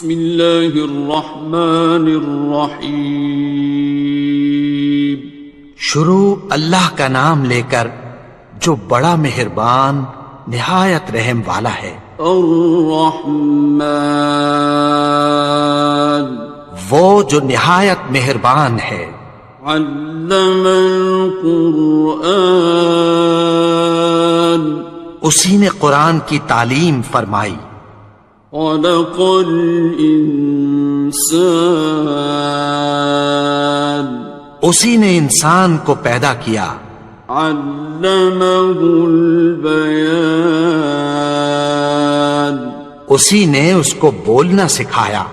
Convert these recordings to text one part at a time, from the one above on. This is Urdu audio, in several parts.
بسم اللہ الرحمن الرحیم. شروع اللہ کا نام لے کر جو بڑا مہربان نہایت رحم والا ہے. الرحمن وہ جو نہایت مہربان ہے. علم القرآن اسی نے قرآن کی تعلیم فرمائی. خلق الانسان اسی نے انسان کو پیدا کیا. علمہ البیان اسی نے اس کو بولنا سکھایا.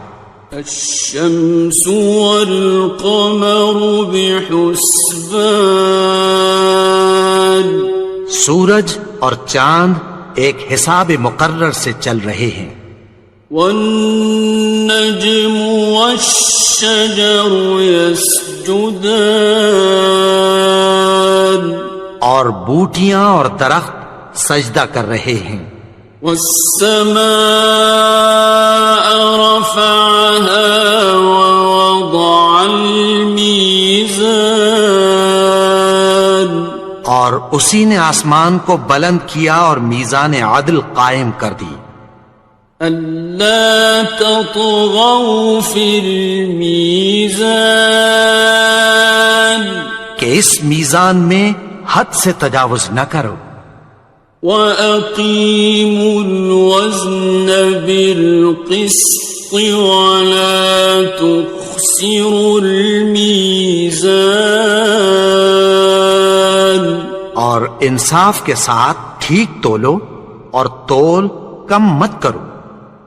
الشمس والقمر بحسبان سورج اور چاند ایک حساب مقرر سے چل رہے ہیں. والنجم والشجر يسجدان اور بوٹیاں اور درخت سجدہ کر رہے ہیں. والسماء رفعها ووضع الميزان اور اسی نے آسمان کو بلند کیا اور میزان عدل قائم کر دی. ألا تطغوا في الميزان کہ اس میزان میں حد سے تجاوز نہ کرو. وَأَقِيمُوا الْوَزْنَ بِالْقِسْطِ وَلَا تُخْسِرُوا الْمِيزَانَ اور انصاف کے ساتھ ٹھیک تولو اور تول کم مت کرو.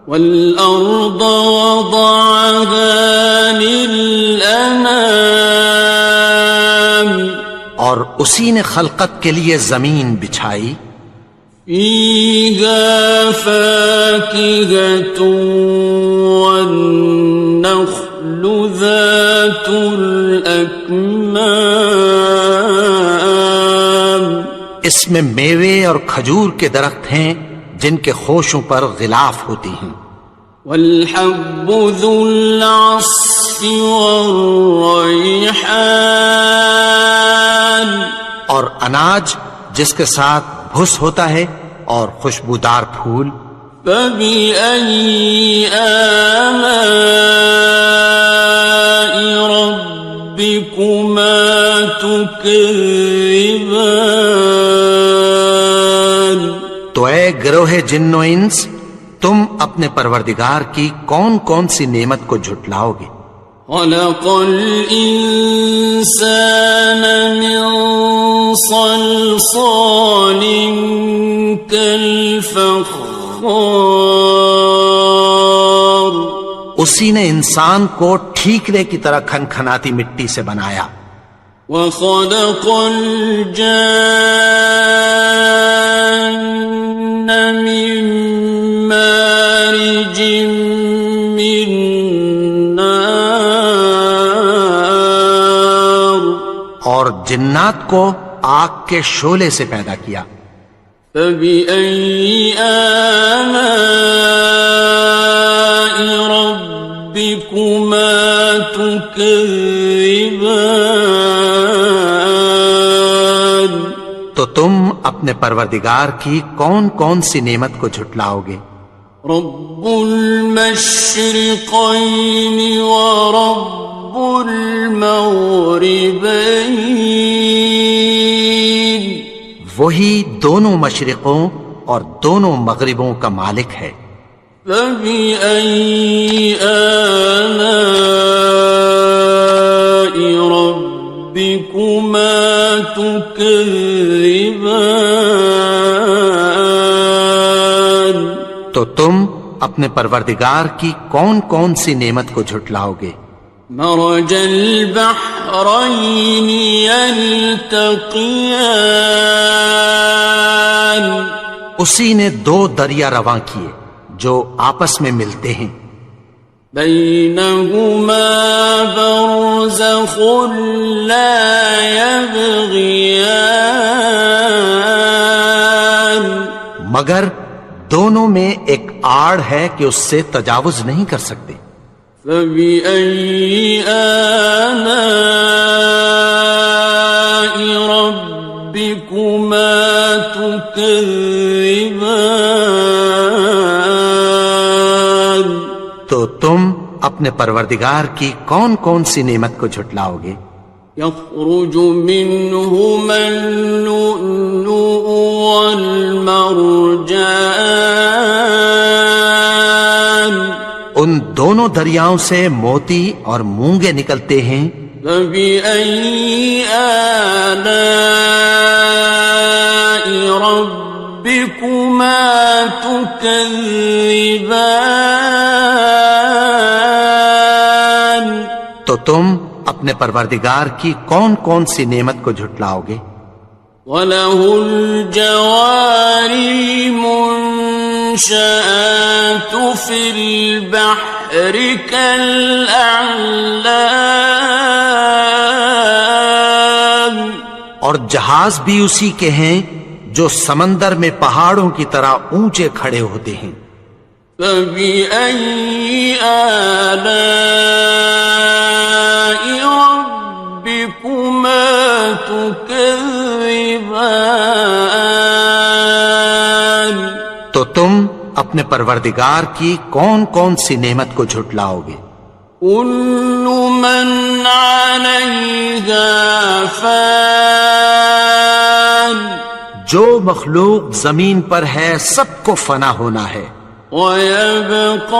وَالْأَرْضَ وَضَعَهَا لِلْأَنَامِ اور اسی نے خلقت کے لیے زمین بچھائی. فِيهَا فَاكِهَةٌ وَالنَّخْلُ ذَاتُ الْأَكْمَامِ اس میں میوے اور کھجور کے درخت ہیں جن کے خوشوں پر غلاف ہوتی ہیں. وَالْحَبُّ ذُو الْعَصْفِ وَالرَّيْحَانِ اور اناج جس کے ساتھ بھس ہوتا ہے اور خوشبودار پھول. فَبِأَيِّ آلَاءِ رَبِّكُمَا تُكَذِّبَانِ تو اے گروہ جن و انس تم اپنے پروردگار کی کون کون سی نعمت کو جھٹلاؤ گے. خَلَقَ الْإِنسَانَ مِنْ صَلْصَالٍ كَالْفَخَّارِ اسی نے انسان کو ٹھیکرے کی طرح کھنکھناتی مٹی سے بنایا. وَخَلَقَ الْجَانَّ مِن مَّارِجٍ مِّن نَّارٍ اور جنات کو آگ کے شعلے سے پیدا کیا. فَبِأَيِّ آلَاءِ رَبِّكُمَا تُكَذِّبَانِ تو تم اپنے پروردگار کی کون کون سی نعمت کو جھٹلاؤ گے. رب المشرقین ورب المغربین وہی دونوں مشرقوں اور دونوں مغربوں کا مالک ہے. فَبِأَيِّ آلَاءِ رَبِّكُمَا تُكَذِّبَانِ تو تم اپنے پروردگار کی کون کون سی نعمت کو جھٹلاؤ گے. مرج البحرین یلتقیان اسی نے دو دریا رواں کیے جو آپس میں ملتے ہیں. بینہما برزخ لا یبغیان مگر دونوں میں ایک آڑ ہے کہ اس سے تجاوز نہیں کر سکتے۔ فبأي آلاء ربكما تكذبان؟ تو تم اپنے پروردگار کی کون کون سی نعمت کو جھٹلاؤ گے؟ يخرج منهما اللؤلؤ والمرجان، ان دونوں دریاؤں سے موتی اور مونگے نکلتے ہیں۔ فبأي آلاء ربكما تكذبان؟ تو تم اپنے پروردگار کی کون کون سی نعمت کو جھٹلاؤ گے؟ وَلَهُ الْجَوَارِ الْمُنشَآتُ فِي الْبَحْرِ كَالْأَعْلَامِ، اور جہاز بھی اسی کے ہیں جو سمندر میں پہاڑوں کی طرح اونچے کھڑے ہوتے ہیں۔ فَبِأَيِّ آلَاءِ رَبِّكُمَا تُكَذِّبَانِ؟ تو تم اپنے پروردگار کی کون کون سی نعمت کو جھٹلاؤ گے؟ كُلُّ مَنْ عَلَيْهَا فَانٍ، جو مخلوق زمین پر ہے سب کو فنا ہونا ہے۔ وَيَبْقَى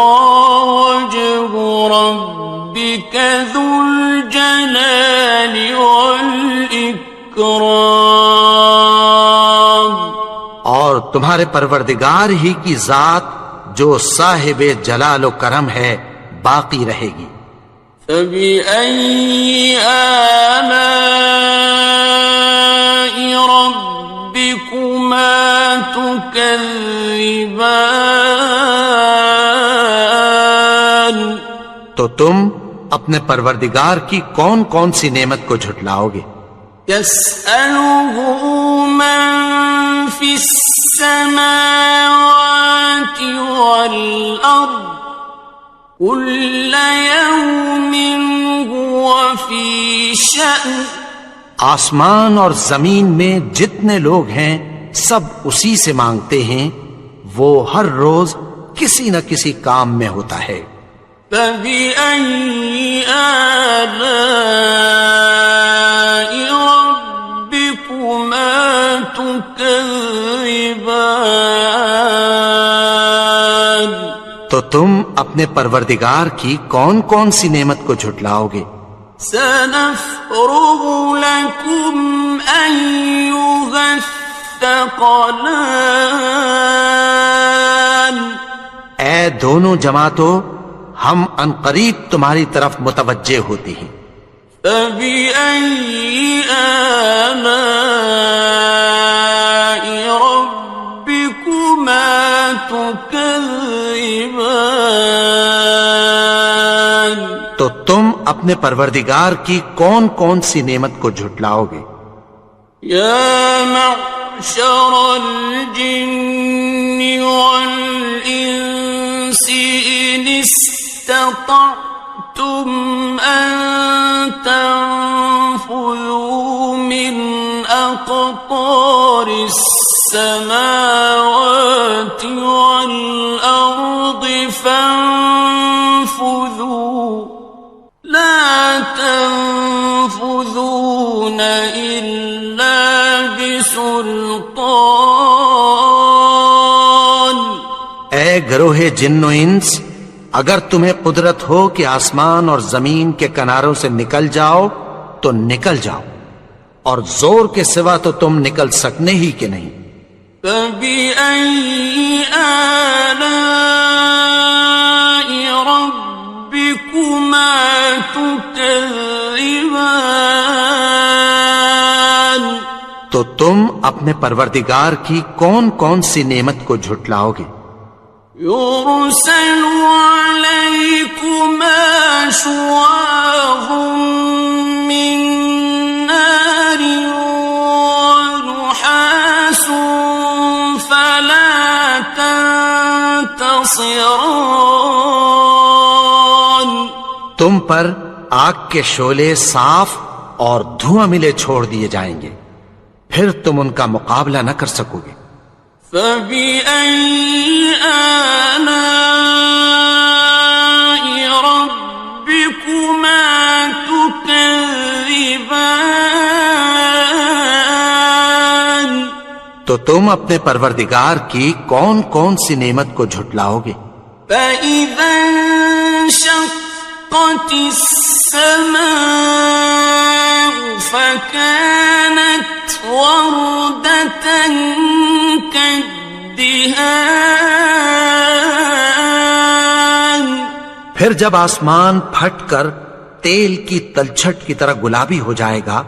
وَجْهُ رَبِّكَ ذُو الْجَلَالِ وَالْإِكْرَامِ، اور تمہارے پروردگار ہی کی ذات جو صاحب جلال و کرم ہے باقی رہے گی۔ فَبِأَيِّ آلَاءِ رَبِّكُمَا تُكَذِّبَانِ؟ تو تم اپنے پروردگار کی کون کون سی نعمت کو جھٹلاؤ گے؟ يَسْأَلُهُ مَن فِي السَّمَاوَاتِ وَالْأَرْضِ كُلَّ يَوْمٍ هُوَ فِي شَأْنٍ، آسمان اور زمین میں جتنے لوگ ہیں سب اسی سے مانگتے ہیں، وہ ہر روز کسی نہ کسی کام میں ہوتا ہے۔ فَبِأَيِّ آلَاءِ رَبِّكُمَا تُكَذِّبَانِ؟ تو تم اپنے پروردگار کی کون کون سی نعمت کو جھٹلاؤ گے؟ سَنَفْرُغُ لَكُمْ أَيُّهَ الثَّقَلَانِ، اے دونوں جماعتوں، ہم عنقریب تمہاری طرف متوجہ ہوتے ہیں۔ فَبِأَيِّ آلَاءِ رَبِّكُمَا تُكَذِّبَانِ؟ تو تم اپنے پروردگار کی کون کون سی نعمت کو جھٹلاؤ گے؟ يَا مَعْشَرَ الْجِنِّ وَالْإِنسِ إِنِ اسْتَطَعْتُمْ أَن تَنفُذُوا مِنْ أَقْطَارِ السَّمَاوَاتِ وَالْأَرْضِ فَانفُذُوا لَا تَنفُذُونَ إِلَّا بِسُلْطَانٍ۔ اے گروہ جن و انس، اگر تمہیں قدرت ہو کہ آسمان اور زمین کے کناروں سے نکل جاؤ تو نکل جاؤ، اور زور کے سوا تو تم نکل سکنے ہی کہ نہیں۔ فَبِأَيِّ آلَاءِ رَبِّكُمَا تُكَذِّبَانِ؟ تو تم اپنے پروردگار کی کون کون سی نعمت کو جھٹلاؤ گے؟ يُرْسَلُ عَلَيْكُمَا شُوَاظٌ مِّن نَّارٍ وَنُحَاسٌ فَلَا تَنتَصِرَانِ؟ تم پر آگ کے شعلے صاف اور دھواں ملے چھوڑ دیے جائیں گے، پھر تم ان کا مقابلہ نہ کر سکو گے۔ فَبِأَيِّ آلَاءِ رَبِّكُمَا تُكَذِّبَانِ؟ تو تم اپنے پروردگار کی کون کون سی نعمت کو جھٹلاؤ گے؟ فَإِذَا انشَقَّتِ السَّمَاءُ فَكَانَتْ وَرْدَةً كَالدِّهَانِ، پھر جب آسمان پھٹ کر تیل کی تلچھٹ کی طرح گلابی ہو جائے گا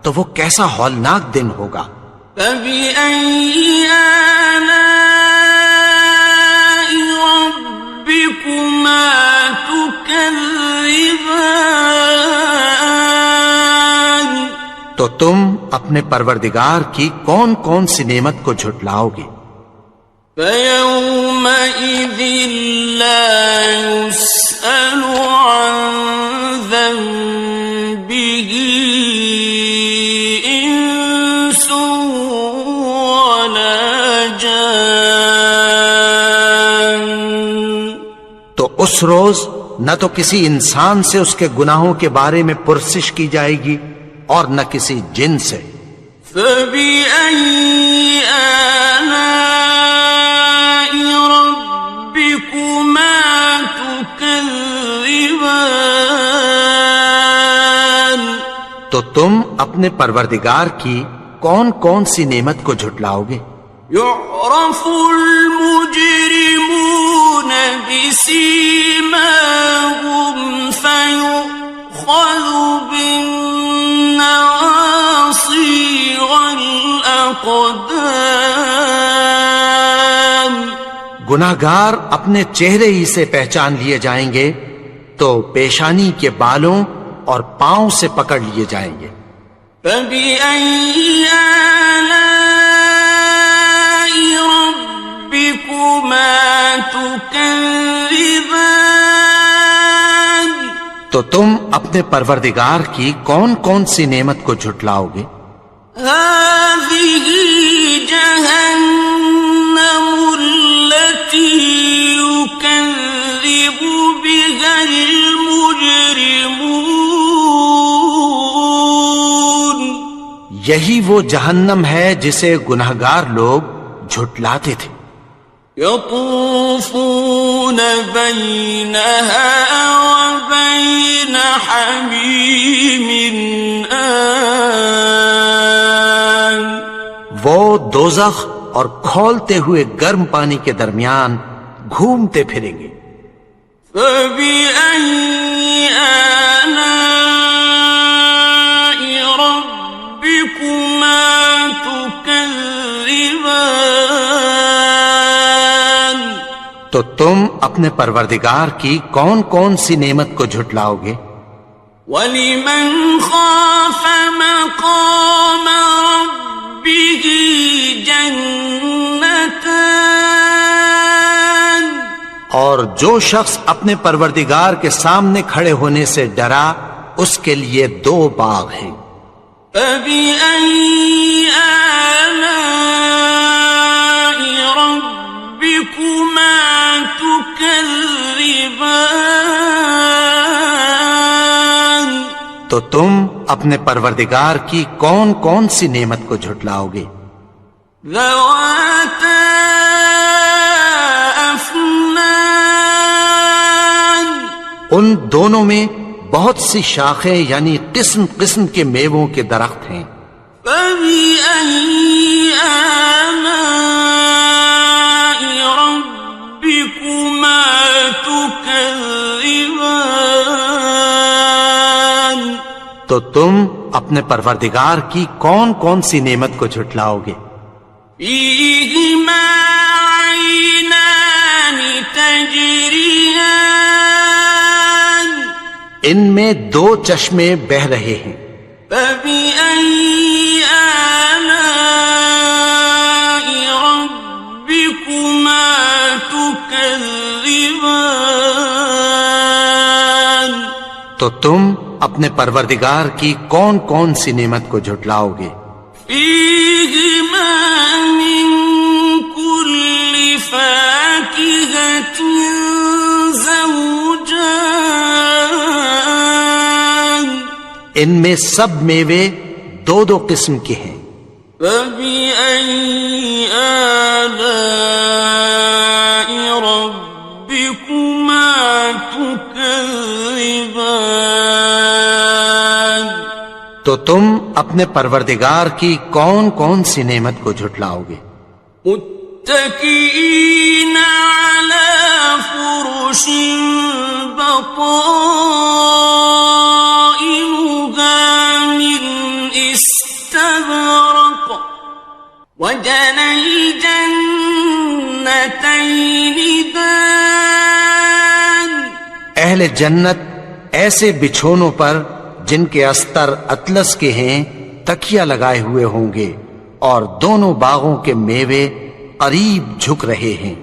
تو وہ کیسا ہولناک دن ہوگا۔ فَبِأَيِّ آلَاءِ رَبِّكُمَا تُكَذِّبَانِ؟ تو تم اپنے پروردگار کی کون کون سی نعمت کو جھٹلاؤ گے؟ فَيَوْمَئِذٍ لَا يُسْأَلُ عَنْ ذَنبِهِ إِنسٌ وَلَا جَانٌ۔ تو اس روز نہ تو کسی انسان سے اس کے گناہوں کے بارے میں پرسش کی جائے گی اور نہ کسی جن سے۔ فَبِأَيِّ آلَاءِ رَبِّكُمَا تُكَذِّبَانِ؟ تو تم اپنے پروردگار کی کون کون سی نعمت کو جھٹلاؤ گے؟ يُعْرَفُ الْمُجْرِمُونَ بِسِيمَاهُمْ فَيُؤْخَذُ بِالنَّوَاصِي وَالْأَقْدَامِ۔ گناہگار اپنے چہرے ہی سے پہچان لیے جائیں گے تو پیشانی کے بالوں اور پاؤں سے پکڑ لیے جائیں گے۔ فَبِأَيِّ آلَاءِ رَبِّكُمَا تُكَذِّبَانِ؟ تو تم اپنے پروردگار کی کون کون سی نعمت کو جھٹلاؤ گے؟ هَٰذِهِ جَهَنَّمُ الَّتِي يُكَذِّبُ بِهَا الْمُجْرِمُونَ۔ یہی وہ جہنم ہے جسے گناہگار لوگ جھٹلاتے تھے۔ يَطُوفُونَ بَيْنَهَا وَبَيْنَ حَمِيمٍ آنٍ۔ وہ دوزخ اور کھولتے ہوئے گرم پانی کے درمیان گھومتے پھریں گے۔ فَبِأَيِّ آلَاءِ رَبِّكُمَا تُكَذِّبَانِ؟ تو تم اپنے پروردگار کی کون کون سی نعمت کو جھٹلاؤ گے؟ وَلِمَنْ خَافَ مَقَامَ رَبِّهِ جَنَّتَانِ؟ اور جو شخص اپنے پروردگار کے سامنے کھڑے ہونے سے ڈرا اس کے لیے 2 باغ ہیں۔ فَبِأَيِّ آلَاءِ رَبِّكُمَا تُكَذِّبَانِ؟ تو تم اپنے پروردگار کی کون کون سی نعمت کو جھٹلاؤ گے؟ ذَوَاتَا أَفْنَانٍ؟ ان دونوں میں بہت سی شاخیں یعنی قسم قسم کے میووں کے درخت ہیں۔ فَبِأَيِّ آلَاءِ رَبِّكُمَا تُكَذِّبَانِ؟ تو تم اپنے پروردگار کی کون کون سی نعمت کو جھٹلاؤ گے؟ فِيهِمَا عَيْنَانِ تَجْرِيَانِ؟ ان میں 2 چشمے بہ رہے ہیں۔ فَبِأَيِّ آلَاءِ رَبِّكُمَا تُكَذِّبَانِ؟ تو تم اپنے پروردگار کی کون کون سی نعمت کو جھٹلاؤ گے؟ فیہما من کل فاکہۃ زوجان، ان میں سب میوے دو دو قسم کے ہیں۔ فبأي آلاء ربكما تكذبان، تو تم اپنے پروردگار کی کون کون سی نعمت کو جھٹلاؤ گے؟ متكئين على فرش بطائنها من استبرق، وجنى الجنتين دان، اہل جنت ایسے بچھونوں پر جن کے استر اطلس کے ہیں تکیہ لگائے ہوئے ہوں گے، اور دونوں باغوں کے میوے قریب جھک رہے ہیں۔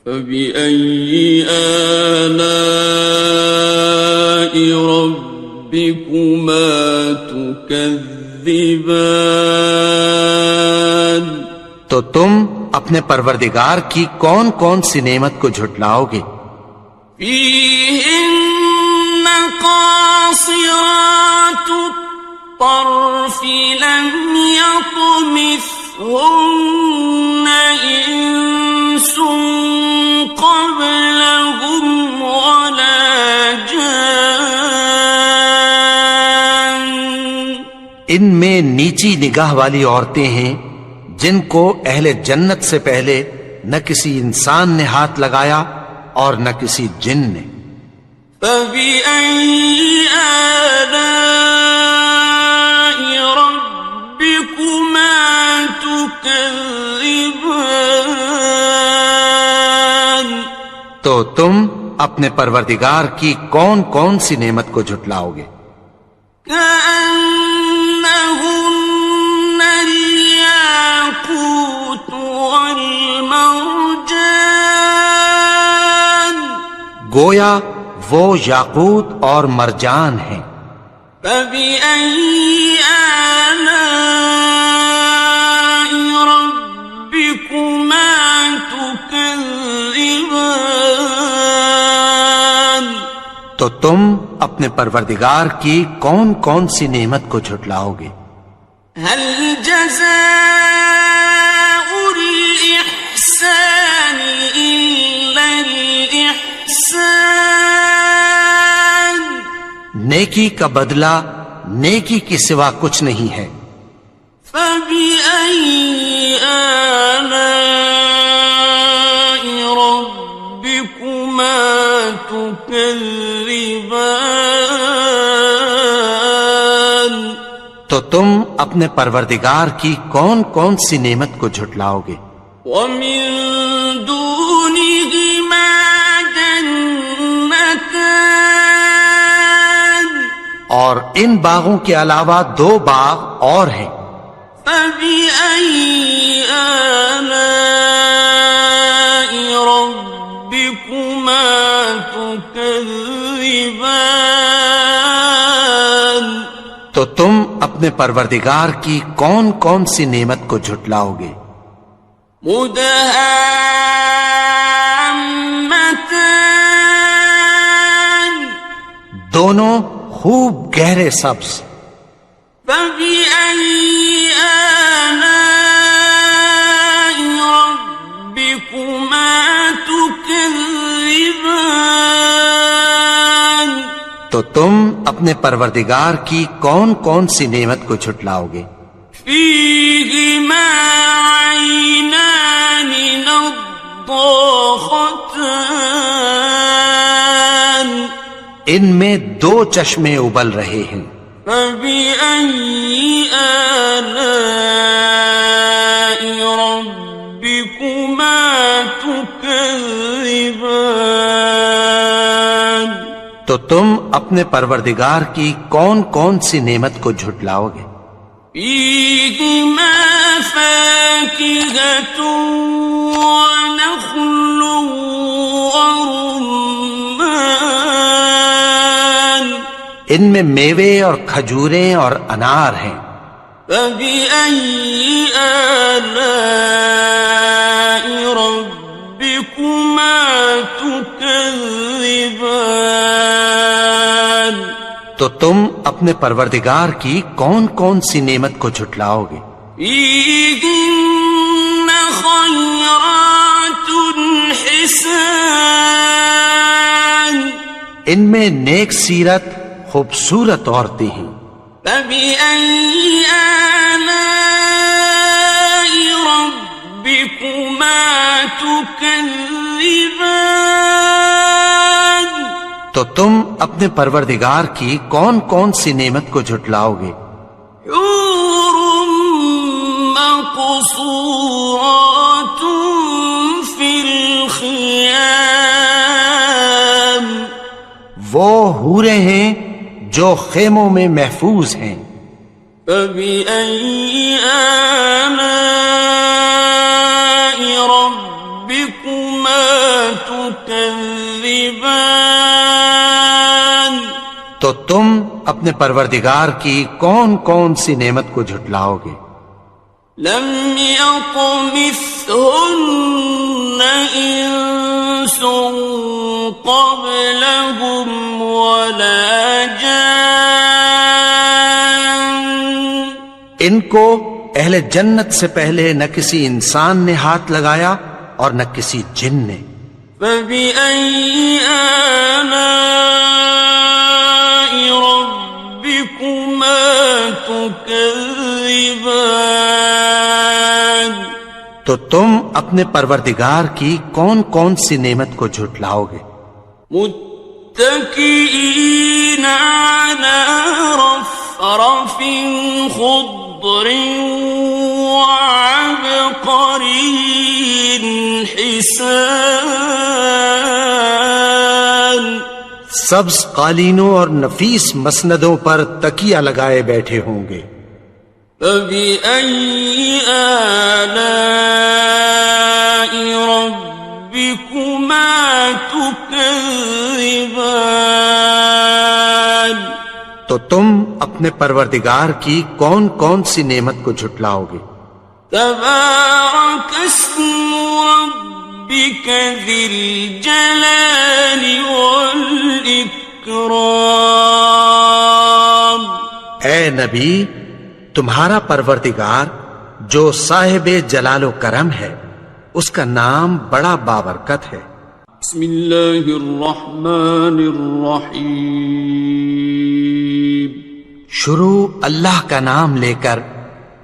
فبأي آلاء ربكما تكذبان، تو تم اپنے پروردگار کی کون کون سی نعمت کو جھٹلاؤ گے؟ فيهن قاصرات الطرف لم يطمثهن إنس قبلهم ولا جان، ان میں نیچی نگاہ والی عورتیں ہیں جن کو اہل جنت سے پہلے نہ کسی انسان نے ہاتھ لگایا اور نہ کسی جن نے۔ فبأي آلاء ربكما تكذبان، تو تم اپنے پروردگار کی کون کون سی نعمت کو جھٹلاؤ گے؟ كأنهن الياقوت والمرجان، گویا وہ یاقوت اور مرجان ہیں۔ فبأي آلاء ربكما تكذبان، تو تم اپنے پروردگار کی کون کون سی نعمت کو جھٹلاؤ گے؟ هل جزاء الإحسان إلا الإحسان، نیکی کا بدلہ نیکی کے سوا کچھ نہیں ہے۔ فبأي آلاء ربكما تكذبان، تو تم اپنے پروردگار کی کون کون سی نعمت کو جھٹلاؤ گے؟ ومن دونهما جنتان، اور ان باغوں کے علاوہ دو باغ اور ہیں۔ فبأي آلاء ربكما تكذبان، تو تم اپنے پروردگار کی کون کون سی نعمت کو جھٹلاؤ گے؟ مدهامتان، دونوں خوب گہرے سبز۔ فبأي آلاء ربكما تكذبان، تو تم اپنے پروردگار کی کون کون سی نعمت کو جھٹلاؤ گے؟ فيهما عينان نضاختان، ان میں دو چشمے ابل رہے ہیں۔ فبأي آلاء ربكما تكذبان، تو تم اپنے پروردگار کی کون کون سی نعمت کو جھٹلاؤ گے؟ فيهما فاكهة ونخل ورمان، ان میں میوے اور کھجوریں اور انار ہیں۔ فبأي آلاء ربكما تكذبان؟ تو تم اپنے پروردگار کی کون کون سی نعمت کو جھٹلاؤ گے؟ فيهن خيرات حسان، ان میں نیک سیرت خوبصورت عورتیں ہیں۔ فبأي آلاء ربكما تكذبان؟ تو تم اپنے پروردگار کی کون کون سی نعمت کو جھٹلاؤ گے؟ حور مقصورات في الخيام، وہ حوریں ہیں جو خیموں میں محفوظ ہیں۔ فبأي آلاء ربكما تكذبان؟ تو تم اپنے پروردگار کی کون کون سی نعمت کو جھٹلاؤ گے؟ لم يطمثهن إنس قبلهم ولا جان، ان کو اہل جنت سے پہلے نہ کسی انسان نے ہاتھ لگایا اور نہ کسی جن نے۔ فبأي آلاء ربكما تكذبان؟ تو تم اپنے پروردگار کی کون کون سی نعمت کو جھٹلاؤ گے؟ متكئين على رفرف خضر وعبقري حسان، سبز قالینوں اور نفیس مسندوں پر تکیہ لگائے بیٹھے ہوں گے۔ فبأي آلاء ربكما تكذبان؟ تو تم اپنے پروردگار کی کون کون سی نعمت کو جھٹلاؤ گے؟ تبارك اسم ربك ذي الجلال والإكرام۔ اے نبی، تمہارا پروردگار جو صاحب جلال و کرم ہے، اس کا نام بڑا بابرکت ہے۔ بسم اللہ الرحمن الرحیم، شروع اللہ کا نام لے کر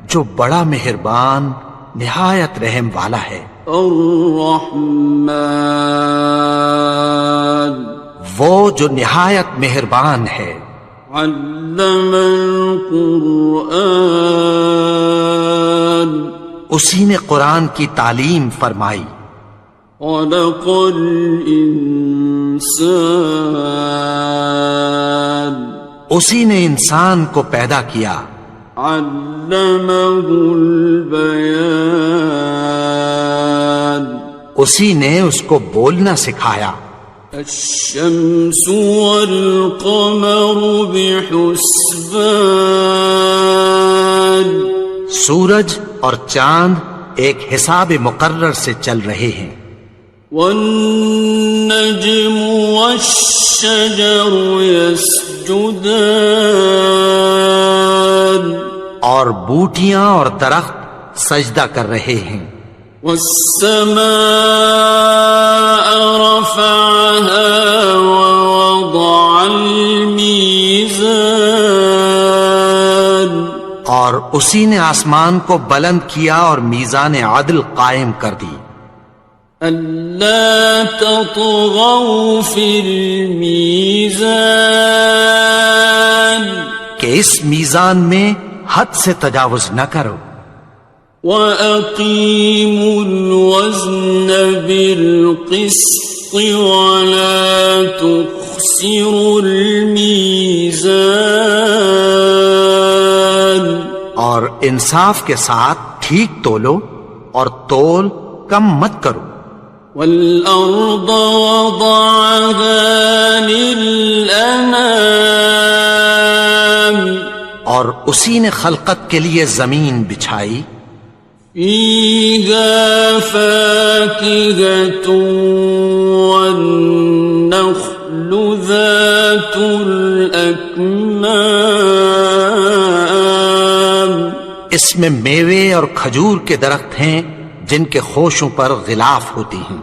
جو بڑا مہربان نہایت رحم والا ہے۔ الرحمن، وہ جو نہایت مہربان ہے۔ علم القرآن، اسی نے قرآن کی تعلیم فرمائی۔ خلق الانسان، اسی نے انسان کو پیدا کیا۔ علمہ البیان، اسی نے اس کو بولنا سکھایا۔ الشمس والقمر بحسبان، سورج اور چاند ایک حساب مقرر سے چل رہے ہیں۔ والنجم والشجر يسجدان، اور بوٹیاں اور درخت سجدہ کر رہے ہیں۔ والسماء رفعها ووضع الميزان، اور اسی نے آسمان کو بلند کیا اور میزان عدل قائم کر دی۔ ألا تطغوا في الميزان، کہ اس میزان میں حد سے تجاوز نہ کرو۔ وَأَقِيمُوا الْوَزْنَ بِالْقِسْطِ وَلَا تُخْسِرُوا الْمِيزَانَ، اور انصاف کے ساتھ ٹھیک تولو اور تول کم مت کرو۔ وَالْأَرْضَ وَضَعَهَا لِلْأَنَامِ، اور اسی نے خلقت کے لیے زمین بچھائی، فيها فاكهة والنخل ذات الأكمام، اس میں میوے اور کھجور کے درخت ہیں جن کے خوشوں پر غلاف ہوتی ہیں،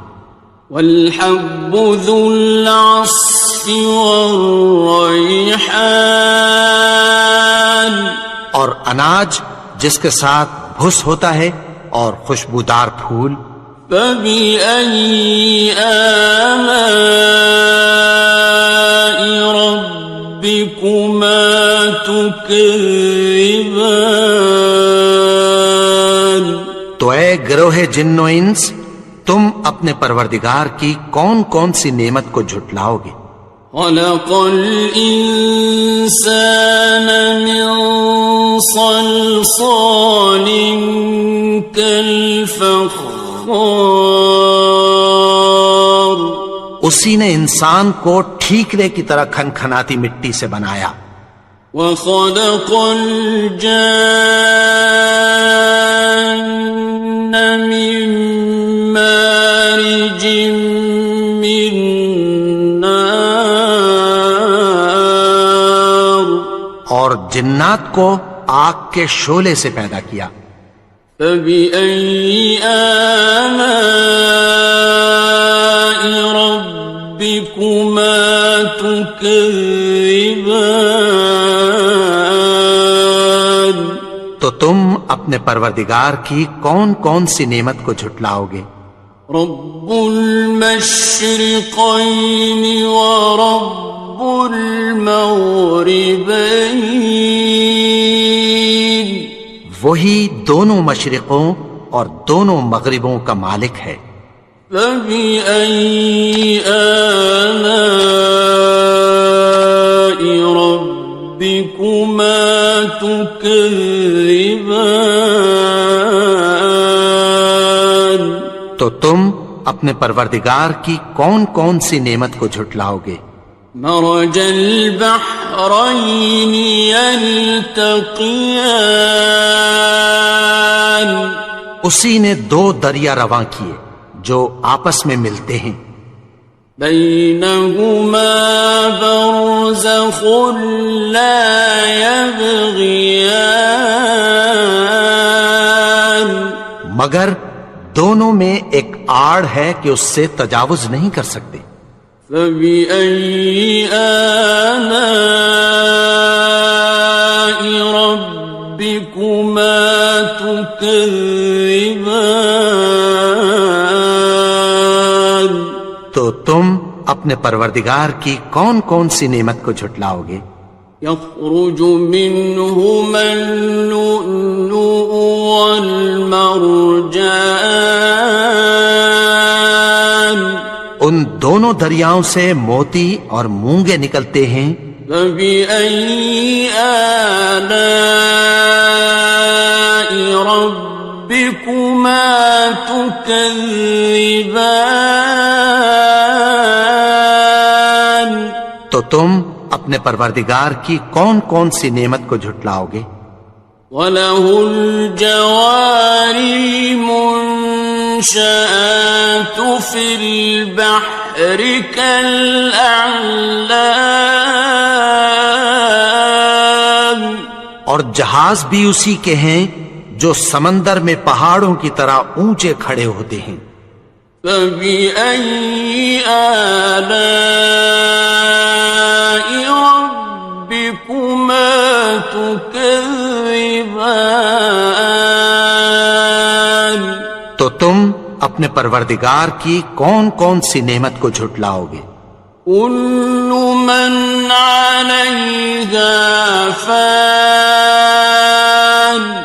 والحب ذو العصف والریحان، اور اناج جس کے ساتھ بھس ہوتا ہے اور خوشبودار پھول، فبأي آلاء ربكما تكذبان۔ تو اے گروہ جن و انس، تم اپنے پروردگار کی کون کون سی نعمت کو جھٹلاؤ گے؟ خلق الإنسان من صلصال كالفخار، اسی نے انسان کو ٹھیکرے کی طرح کھنکھناتی مٹی سے بنایا، وخلق الجان من مارج من نار، اور جنات کو آگ کے شعلے سے پیدا کیا، فبأي آلاء ربكما تكذبان۔ تو تم اپنے پروردگار کی کون کون سی نعمت کو جھٹلاؤ گے؟ رب المشرقين ورب المغربين، وہی دونوں مشرقوں اور دونوں مغربوں کا مالک ہے، فبأي آلاء ربكما تكذبان۔ تو تم اپنے پروردگار کی کون کون سی نعمت کو جھٹلاؤ گے؟ مرج البحرين يلتقيان، اسی نے دو دریا رواں کیے جو آپس میں ملتے ہیں، بينهما برزخ لا يبغيان، مگر دونوں میں ایک آڑ ہے کہ اس سے تجاوز نہیں کر سکتے، فبأي آلاء ربكما تكذبان۔ تو تم اپنے پروردگار کی کون کون سی نعمت کو جھٹلاؤ گے؟ يخرج منهما اللؤلؤ والمرجان، ان دونوں دریاؤں سے موتی اور مونگے نکلتے ہیں، فبأي آلاء ربكما تكذبان۔ تو تم اپنے پروردگار کی کون کون سی نعمت کو جھٹلاؤ گے؟ وَلَهُ الْجَوَارِ الْمُنشَآتُ فِي الْبَحْرِ كَالْأَعْلَامِ، اور جہاز بھی اسی کے ہیں جو سمندر میں پہاڑوں کی طرح اونچے کھڑے ہوتے ہیں، فَبِأَيِّ آلَاءِ رَبِّكُمَا تُكَذِّبَانِ۔ تو تم اپنے پروردگار کی کون کون سی نعمت کو جھٹلاؤ گے؟ كل من عليها فان،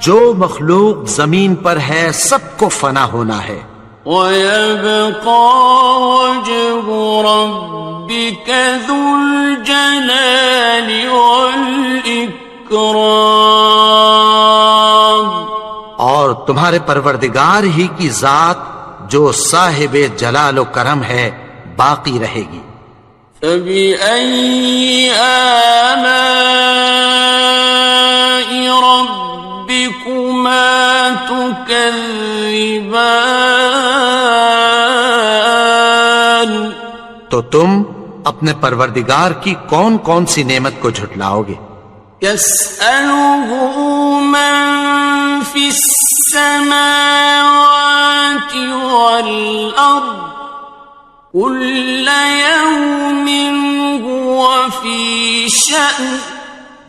جو مخلوق زمین پر ہے سب کو فنا ہونا ہے، ويبقى وجه ربك ذو الجلال والإكرام، اور تمہارے پروردگار ہی کی ذات جو صاحب جلال و کرم ہے باقی رہے گی۔ فبأي آلاء تكذبان تو تم اپنے پروردگار کی کون کون سی نعمت کو جھٹلاؤ گے؟ يسأله من في السماوات والأرض كل يوم هو في شأن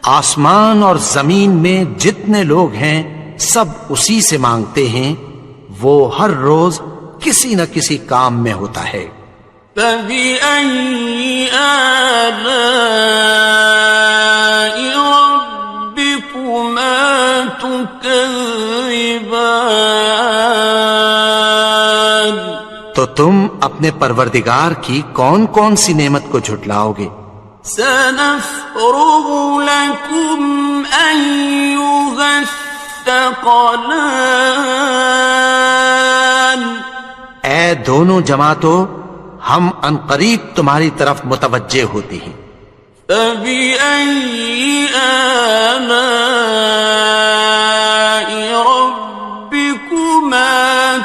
آسمان اور زمین میں جتنے لوگ ہیں سب اسی سے مانگتے ہیں، وہ ہر روز کسی نہ کسی کام میں ہوتا ہے۔ فبأي آلاء ربكما تكذبان تو تم اپنے پروردگار کی کون کون سی نعمت کو جھٹلاؤ گے؟ سنفرغ لكم أيها الثقلان اے دونوں جماعتوں، ہم عنقریب تمہاری طرف متوجہ ہوتے ہیں۔ فبأي آلاء ربكما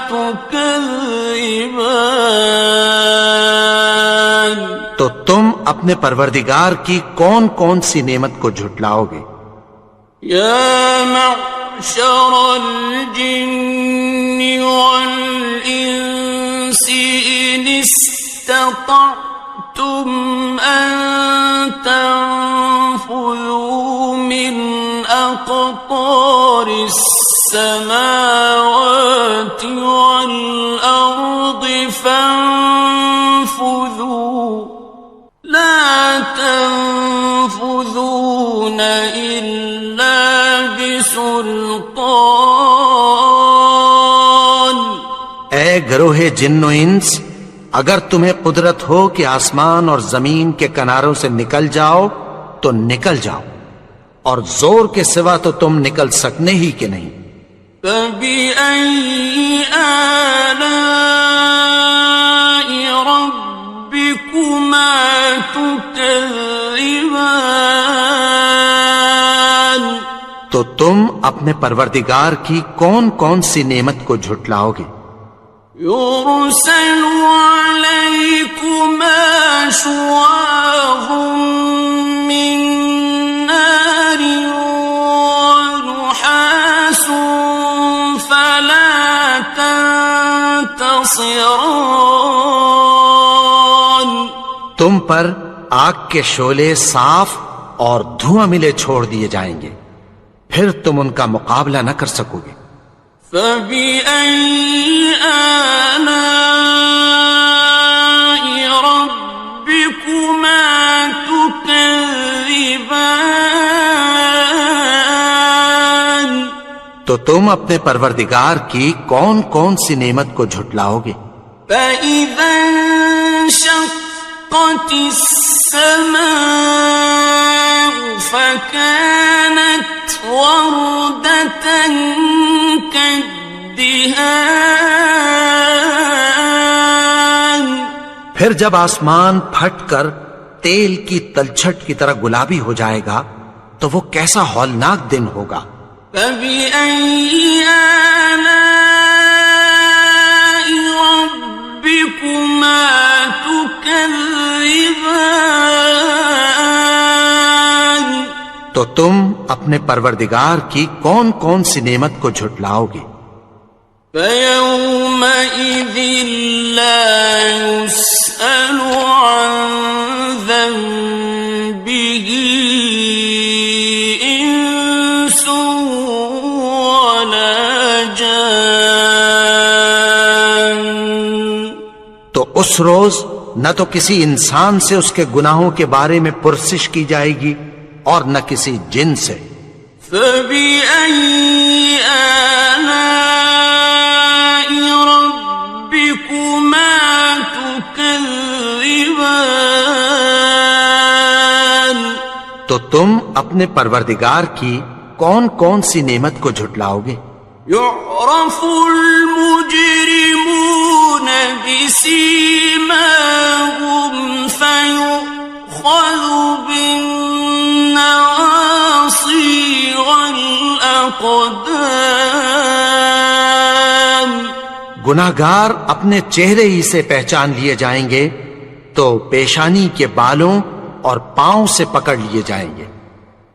تكذبان تو تم اپنے پروردگار کی کون کون سی نعمت کو جھٹلاؤ گے؟ يا معشر الجن والإنس إن استطعتم أن تنفذوا من أقطار السماوات والأرض فانفذوا لا تنفذون إلا بسلطان اے گروہ جن و انس، اگر تمہیں قدرت ہو کہ آسمان اور زمین کے کناروں سے نکل جاؤ تو نکل جاؤ، اور زور کے سوا تو تم نکل سکنے ہی کہ نہیں۔ فبأي آلاء ربكما تكذبان تو تم اپنے پروردگار کی کون کون سی نعمت کو جھٹلاؤ گے؟ يرسل عليكما شواظ من نار ونحاس فلا تنتصران تم پر آگ کے شعلے صاف اور دھواں ملے چھوڑ دیے جائیں گے، پھر تم ان کا مقابلہ نہ کر سکو گے۔ فبأي آلاء ربكما تكذبان تو تم اپنے پروردگار کی کون کون سی نعمت کو جھٹلاؤ گے؟ فإذا انشقت السماء فكانت وردة كالدهان پھر جب آسمان پھٹ کر تیل کی تلچھٹ کی طرح گلابی ہو جائے گا تو وہ کیسا ہولناک دن ہوگا۔ فبأي آلاء ربكما تكذبان تو تم اپنے پروردگار کی کون کون سی نعمت کو جھٹلاؤ گے؟ فيومئذ لا يسأل عن ذنبه إنس ولا جان تو اس روز نہ تو کسی انسان سے اس کے گناہوں کے بارے میں پرسش کی جائے گی اور نہ کسی جن سے۔ فبأي آلاء ربكما تكذبان تو تم اپنے پروردگار کی کون کون سی نعمت کو جھٹلاؤ گے؟ يعرف المجرمون بسيماهم فيؤخذ بالنواصي والأقدام گناہگار اپنے چہرے ہی سے پہچان لیے جائیں گے تو پیشانی کے بالوں اور پاؤں سے پکڑ لیے جائیں گے۔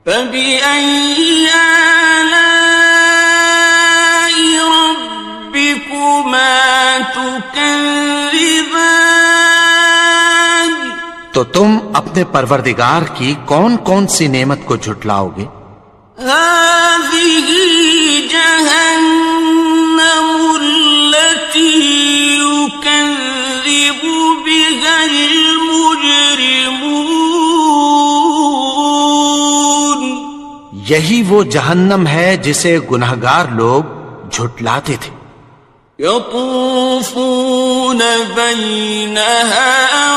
فَبِأَيِّ آلَاءِ رَبِّكُمَا تُكَذِّبَانِ؟ تو تم اپنے پروردگار کی کون کون سی نعمت کو جھٹلاؤ گے؟ هَٰذِهِ جَهَنَّمُ الَّتِي يُكَذِّبُ بِهَا الْمُجْرِمُونَ۔ یہی وہ جہنم ہے جسے گناہگار لوگ جھٹلاتے تھے۔ يطوفون بينها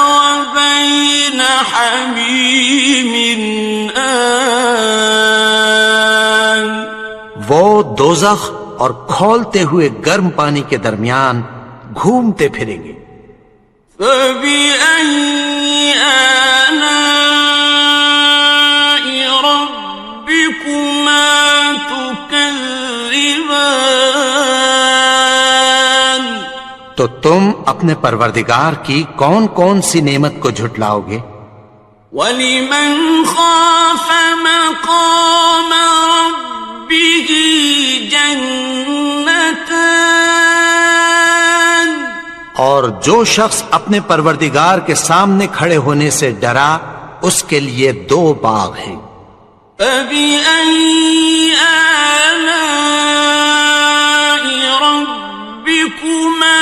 وبين حميم آن۔ وہ دوزخ اور کھولتے ہوئے گرم پانی کے درمیان گھومتے پھریں گے۔ فَبِأَيِّ آلَاءِ رَبِّكُمَا تُكَذِّبَانِ؟ تو تم اپنے پروردگار کی کون کون سی نعمت کو جھٹلاؤ گے؟ وَلِمَنْ خَافَ مَقَامَ رَبِّهِ جَنَّتَانِ؟ اور جو شخص اپنے پروردگار کے سامنے کھڑے ہونے سے ڈرا اس کے لیے 2 باغ ہیں۔ فَبِأَيِّ آلَاءِ رَبِّكُمَا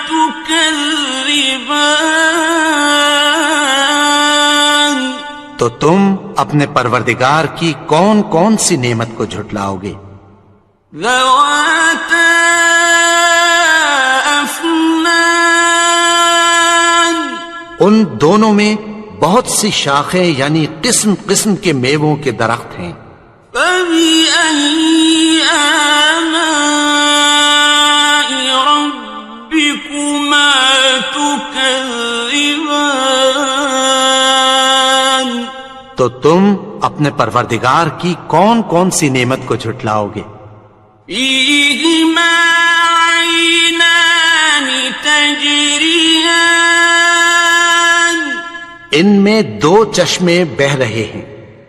تُكَذِّبَانِ؟ تو تم اپنے پروردگار کی کون کون سی نعمت کو جھٹلاؤ گے؟ ذَوَاتَا أَفْنَانٍ؟ ان دونوں میں بہت سی شاخیں یعنی قسم قسم کے میووں کے درخت ہیں۔ فَبِأَيِّ آلَاءِ رَبِّكُمَا تُكَذِّبَانِ؟ تو تم اپنے پروردگار کی کون کون سی نعمت کو جھٹلاؤ گے؟ فِيهِمَا عَيْنَانِ تَجْرِيَانِ؟ ان میں 2 چشمے بہ رہے ہیں۔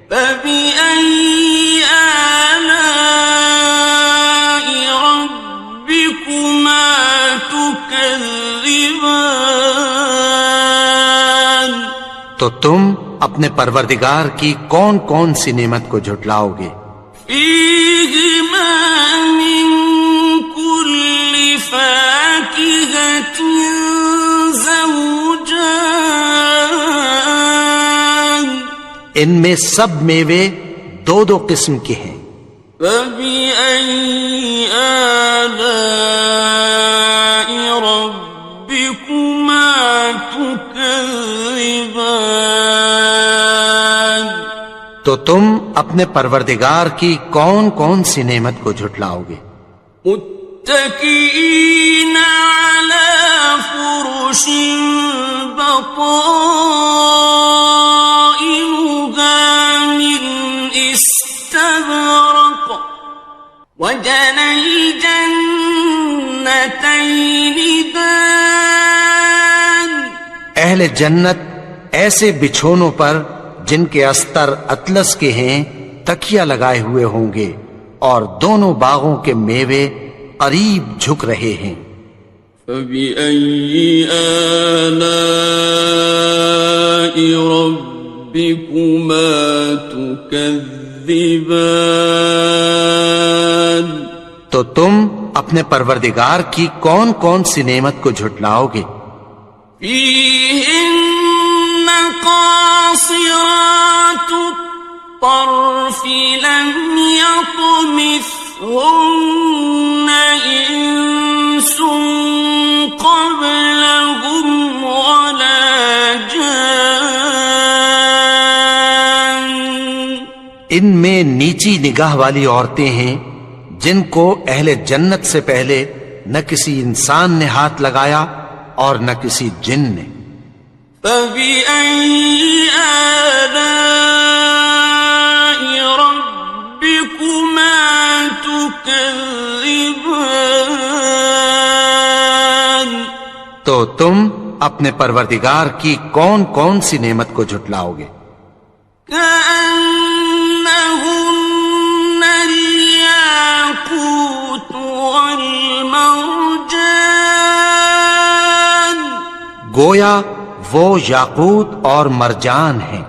فَبِأَيِّ آلَاءِ رَبِّكُمَا تُكَذِّبَانِ؟ تو تم اپنے پروردگار کی کون کون سی نعمت کو جھٹلاؤ گے؟ فِيهِمَا مِن كُلِّ فَاكِهَةٍ زَوْجَانِ؟ ان میں سب میوے 2 قسم کے ہیں۔ فَبِأَيِّ آلَاءِ رَبِّكُمَا تُكَذِّبَانِ؟ تو تم اپنے پروردگار کی کون کون سی نعمت کو جھٹلاؤ گے؟ متكئين على فرش بطائنها من استبرق وجنى الجنتين دان۔ اہل جنت ایسے بچھونوں پر جن کے استر اطلس کے ہیں تکیہ لگائے ہوئے ہوں گے اور دونوں باغوں کے میوے قریب جھک رہے ہیں۔ فَبِأَيِّ آلَاءِ رَبِّكُمَا تُكَذِّبَانِ؟ تو تم اپنے پروردگار کی کون کون سی نعمت کو جھٹلاؤ گے؟ فِيهِنَّ قَاصِرَاتُ الطَّرْفِ لَمْ يَطْمِثْهُنَّ إِنسٌ قَبْلَهُمْ وَلَا جَانٌّ۔ ان میں نیچی نگاہ والی عورتیں ہیں جن کو اہل جنت سے پہلے نہ کسی انسان نے ہاتھ لگایا اور نہ کسی جن نے۔ فَبِأَيِّ آلَاءِ رَبِّكُمَا تُكَذِّبَانِ؟ تو تم اپنے پروردگار کی کون کون سی نعمت کو جھٹلاؤ گے؟ كأنهن الياقوت والمرجان گویا وہ یاقوت اور مرجان ہیں۔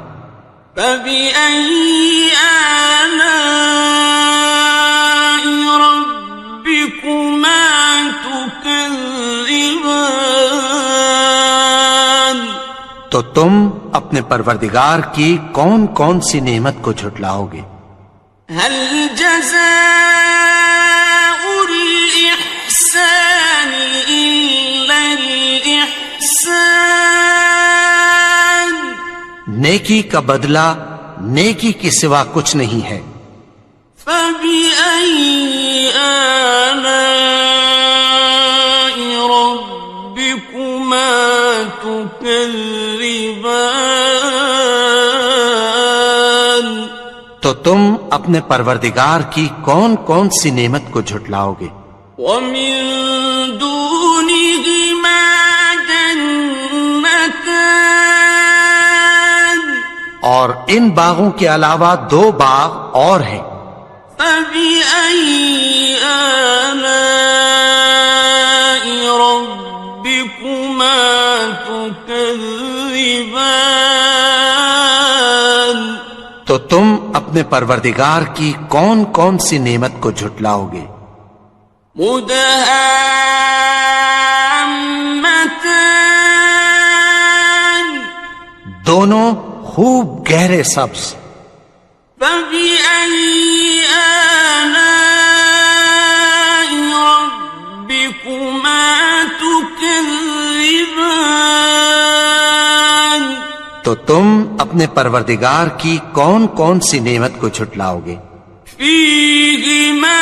فبأي آلاء ربكما تكذبان تو تم اپنے پروردگار کی کون کون سی نعمت کو جھٹلاؤ گے؟ هل جزاء الإحسان إلا الإحسان نیکی کا بدلہ نیکی کے سوا کچھ نہیں ہے۔ فبأي آلاء ربكما تكذبان تو تم اپنے پروردگار کی کون کون سی نعمت کو جھٹلاؤ گے؟ ومن دونهما جنتان اور ان باغوں کے علاوہ دو باغ اور ہیں۔ فبأي آلاء ربكما تكذبان تو تم اپنے پروردگار کی کون کون سی نعمت کو جھٹلاؤ گے؟ مدهامتان دونوں خوب گہرے سبز۔ فبأي آلاء ربكما تكذبان تو تم اپنے پروردگار کی کون کون سی نعمت کو جھٹلاؤ گے؟ فيهما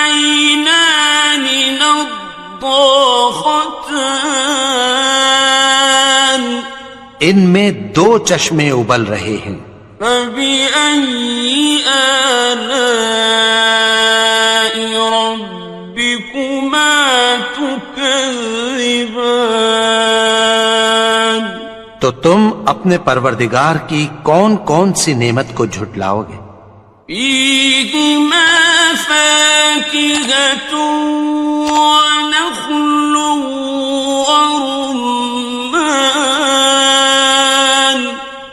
عينان نضاختان ان میں دو چشمے ابل رہے ہیں۔ فبأي آلاء ربكما تكذبان تو تم اپنے پروردگار کی کون کون سی نعمت کو جھٹلاؤ گے؟ فيهما فاكهة ونخل ورمان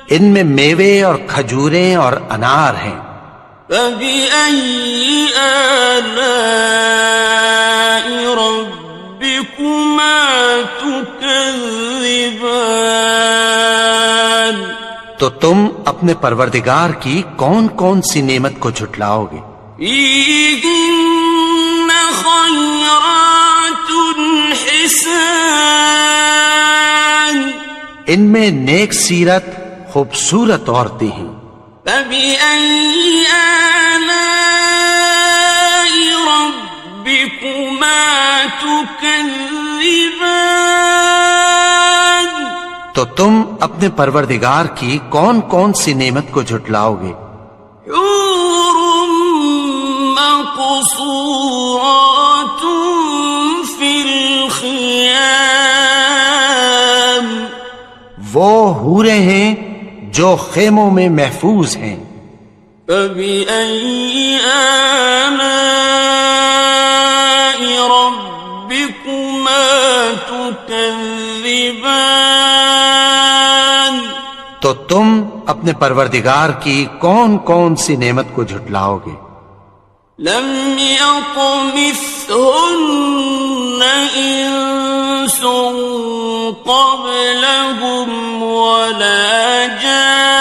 ان میں میوے اور کھجوریں اور انار ہیں۔ فبأي آلاء ربكما تكذبان تو تم اپنے پروردگار کی کون کون سی نعمت کو جھٹلاؤ گے؟ فيهن خيرات حسان ان میں نیک سیرت خوبصورت عورتیں ہیں۔ فبأي آلاء ربكما تكذبان تو تم اپنے پروردگار کی کون کون سی نعمت کو جھٹلاؤ گے؟ حور مقصورات في الخيام وہ حوریں ہیں جو خیموں میں محفوظ ہیں۔ فبأي آلاء ربكما تكذبان تو تم اپنے پروردگار کی کون کون سی نعمت کو جھٹلاؤ گے؟ لم يطمثهن إنس قبلهم ولا جان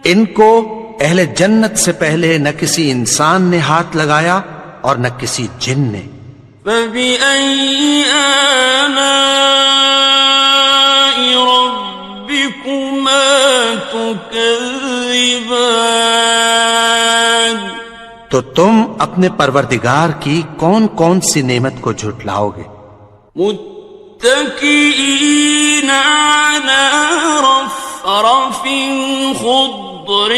ان کو اہل جنت سے پہلے نہ کسی انسان نے ہاتھ لگایا اور نہ کسی جن نے۔ فبأي آلاء ربكما تكذبان تو تم اپنے پروردگار کی کون کون سی نعمت کو جھٹلاؤ گے؟ متكئين على رفرف خضر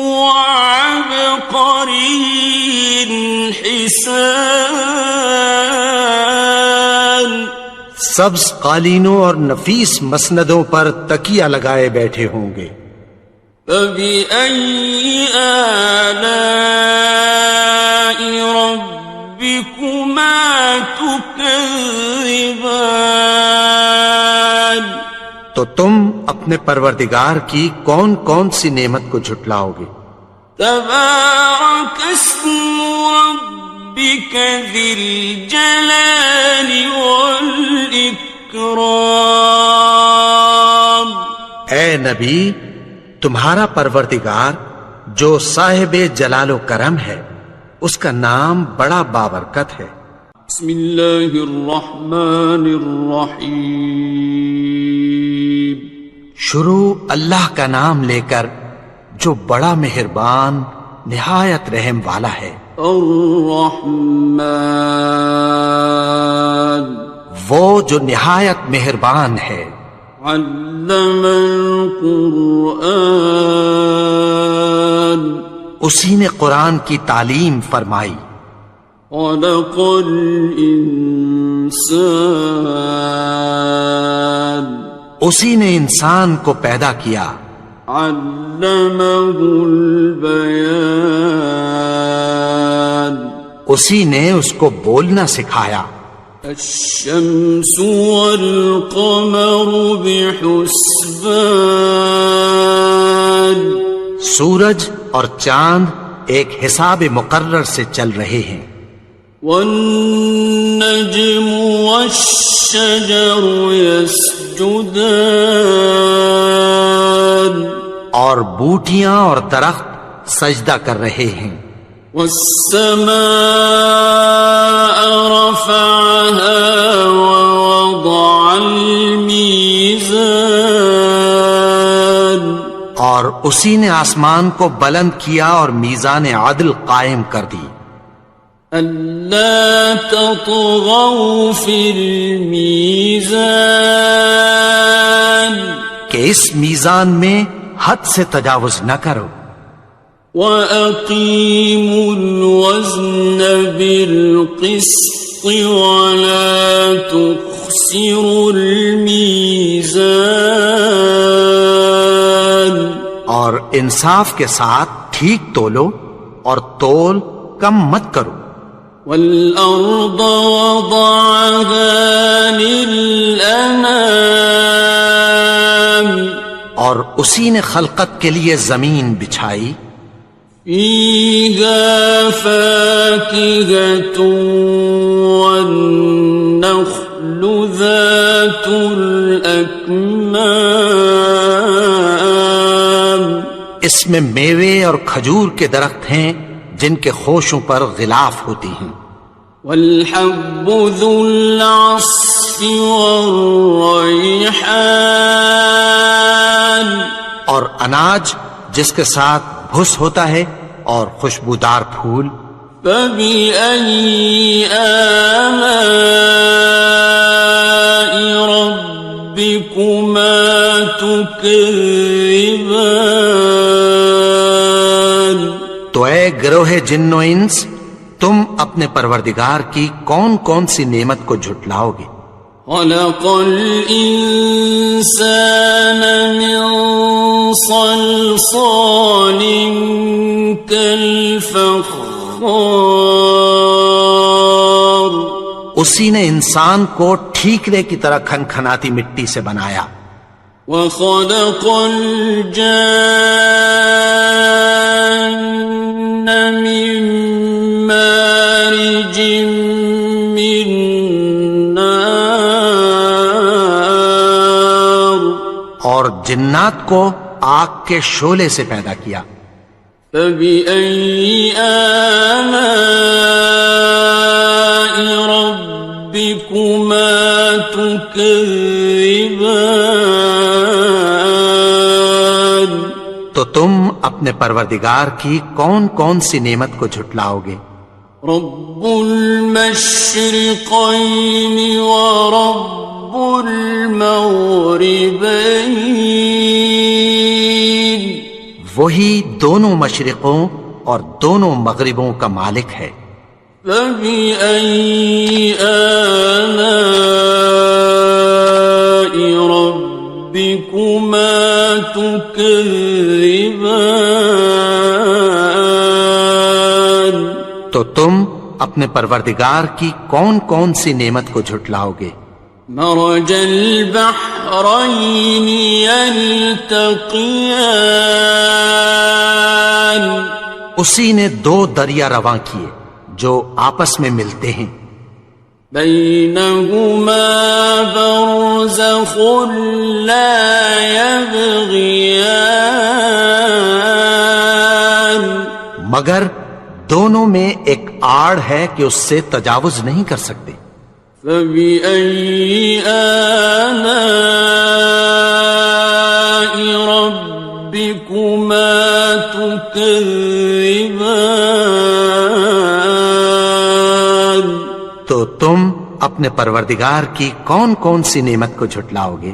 وعبقري حسان سبز قالینوں اور نفیس مسندوں پر تکیہ لگائے بیٹھے ہوں گے. فَبِأَيِّ آلَاءِ رَبِّكُمَا تُكَذِّبَانِ. تو تم اپنے پروردگار کی کون کون سی نعمت کو جھٹلاؤ گے؟ تبارک اسم ربک ذی الجلال والاکرام. اے نبی، تمہارا پروردگار جو صاحب جلال و کرم ہے، اس کا نام بڑا بابرکت ہے. بسم اللہ الرحمن الرحیم. شروع اللہ کا نام لے کر جو بڑا مہربان نہایت رحم والا ہے. الرحمن، وہ جو نہایت مہربان ہے. علم القرآن، اسی نے قرآن کی تعلیم فرمائی. خلق الانسان، اسی نے انسان کو پیدا کیا. علمہ البیان، اسی نے اس کو بولنا سکھایا. الشمس والقمر بحسبان، سورج اور چاند ایک حساب مقرر سے چل رہے ہیں. والنجم والشجر يسجدان، اور بوٹیاں اور درخت سجدہ کر رہے ہیں. والسماء رفعها ووضع الميزان، اور اسی نے آسمان کو بلند کیا اور میزان عدل قائم کر دی. ألا تطغوا في الميزان، کہ اس میزان میں حد سے تجاوز نہ کرو. وَأَقِيمُوا الْوَزْنَ بِالْقِسْطِ وَلَا تُخْسِرُوا الْمِيزَانَ، اور انصاف کے ساتھ ٹھیک تولو اور تول کم مت کرو. وَالْأَرْضَ وَضَعَهَا لِلْأَنَامِ، اور اسی نے خلقت کے لیے زمین بچھائی. فِيهَا فَاكِهَةٌ وَالنَّخْلُ ذَاتُ الْأَكْمَامِ، اس میں میوے اور کھجور کے درخت ہیں جن کے خوشوں پر غلاف ہوتی ہیں. وَالْحَبُّ ذُو الْعَصْفِ وَالرَّيْحَانِ، اور اناج جس کے ساتھ بھس ہوتا ہے اور خوشبودار پھول. فَبِأَيِّ آلَاءِ رَبِّكُمَا تُكَذِّبَانِ. تو اے گروہ جن و انس، تم اپنے پروردگار کی کون کون سی نعمت کو جھٹلاؤ گے؟ خلق الإنسان من صلصال كالفخار، اسی نے انسان کو ٹھیکرے کی طرح کھنکھناتی مٹی سے بنایا. وخلق الجان من مارج من نار، اور جنات کو آگ کے شعلے سے پیدا کیا. فبأي آلاء ربكما تكذبان. تو تم اپنے پروردگار کی کون کون سی نعمت کو جھٹلاؤ گے؟ رب المشرقين ورب المغربين، وہی دونوں مشرقوں اور دونوں مغربوں کا مالک ہے. فبأي آلاء ربكما تكذبان؟ تو تم اپنے پروردگار کی کون کون سی نعمت کو جھٹلاؤ گے؟ مرج البحرين يلتقيان، اسی نے دو دریا رواں کیے جو آپس میں ملتے ہیں، بينهما برزخ لا يبغيان، مگر دونوں میں ایک آڑ ہے کہ اس سے تجاوز نہیں کر سکتے۔ فبأي آلاء ربكما تكذبان؟ تو تم اپنے پروردگار کی کون کون سی نعمت کو جھٹلاؤ گے؟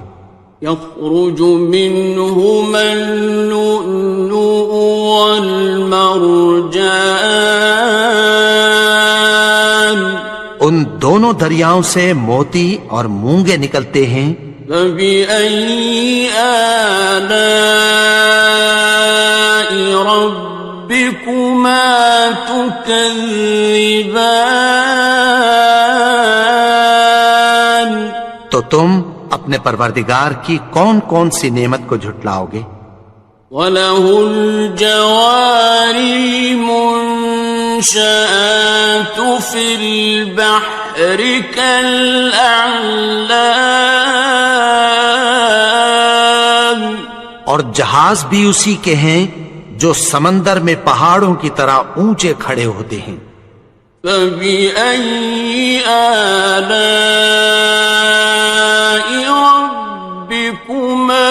يخرج منهما اللؤلؤ والمرجان، ان دونوں دریاؤں سے موتی اور مونگے نکلتے ہیں۔ فبأي آلاء ربكما تكذبان؟ تو تم اپنے پروردگار کی کون کون سی نعمت کو جھٹلاؤ گے؟ وَلَهُ الْجَوَارِ الْمُنشَآتُ فِي الْبَحْرِ كَالْأَعْلَامِ، اور جہاز بھی اسی کے ہیں جو سمندر میں پہاڑوں کی طرح اونچے کھڑے ہوتے ہیں۔ فَبِأَيِّ آلَاءِ رَبِّكُمَا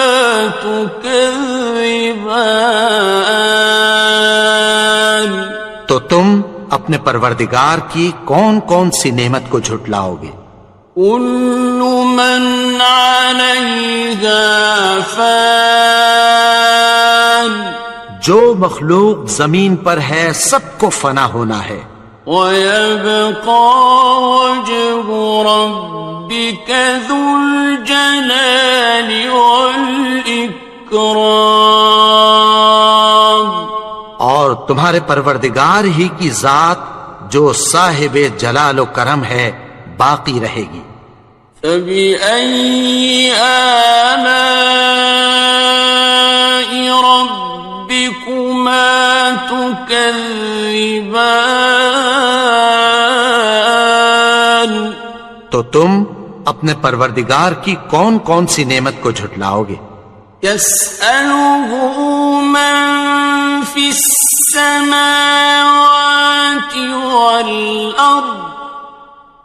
تُكَذِّبَانِ؟ تو تم اپنے پروردگار کی کون کون سی نعمت کو جھٹلاؤ گے؟ كُلُّ مَنْ عَلَيْهَا فَانٍ، جو مخلوق زمین پر ہے سب کو فنا ہونا ہے، وَيَبْقَى وَجْهُ رَبِّكَ ذُو الْجَلَالِ وَالْإِكْرَامِ، اور تمہارے پروردگار ہی کی ذات جو صاحب جلال و کرم ہے باقی رہے گی۔ فَبِأَيِّ آلَاءِ رَبِّكُمَا تُكَذِّبَانِ؟ تو تم اپنے پروردگار کی کون کون سی نعمت کو جھٹلاؤ گے؟ يَسْأَلُهُ مَن فِي السَّمَاوَاتِ وَالْأَرْضِ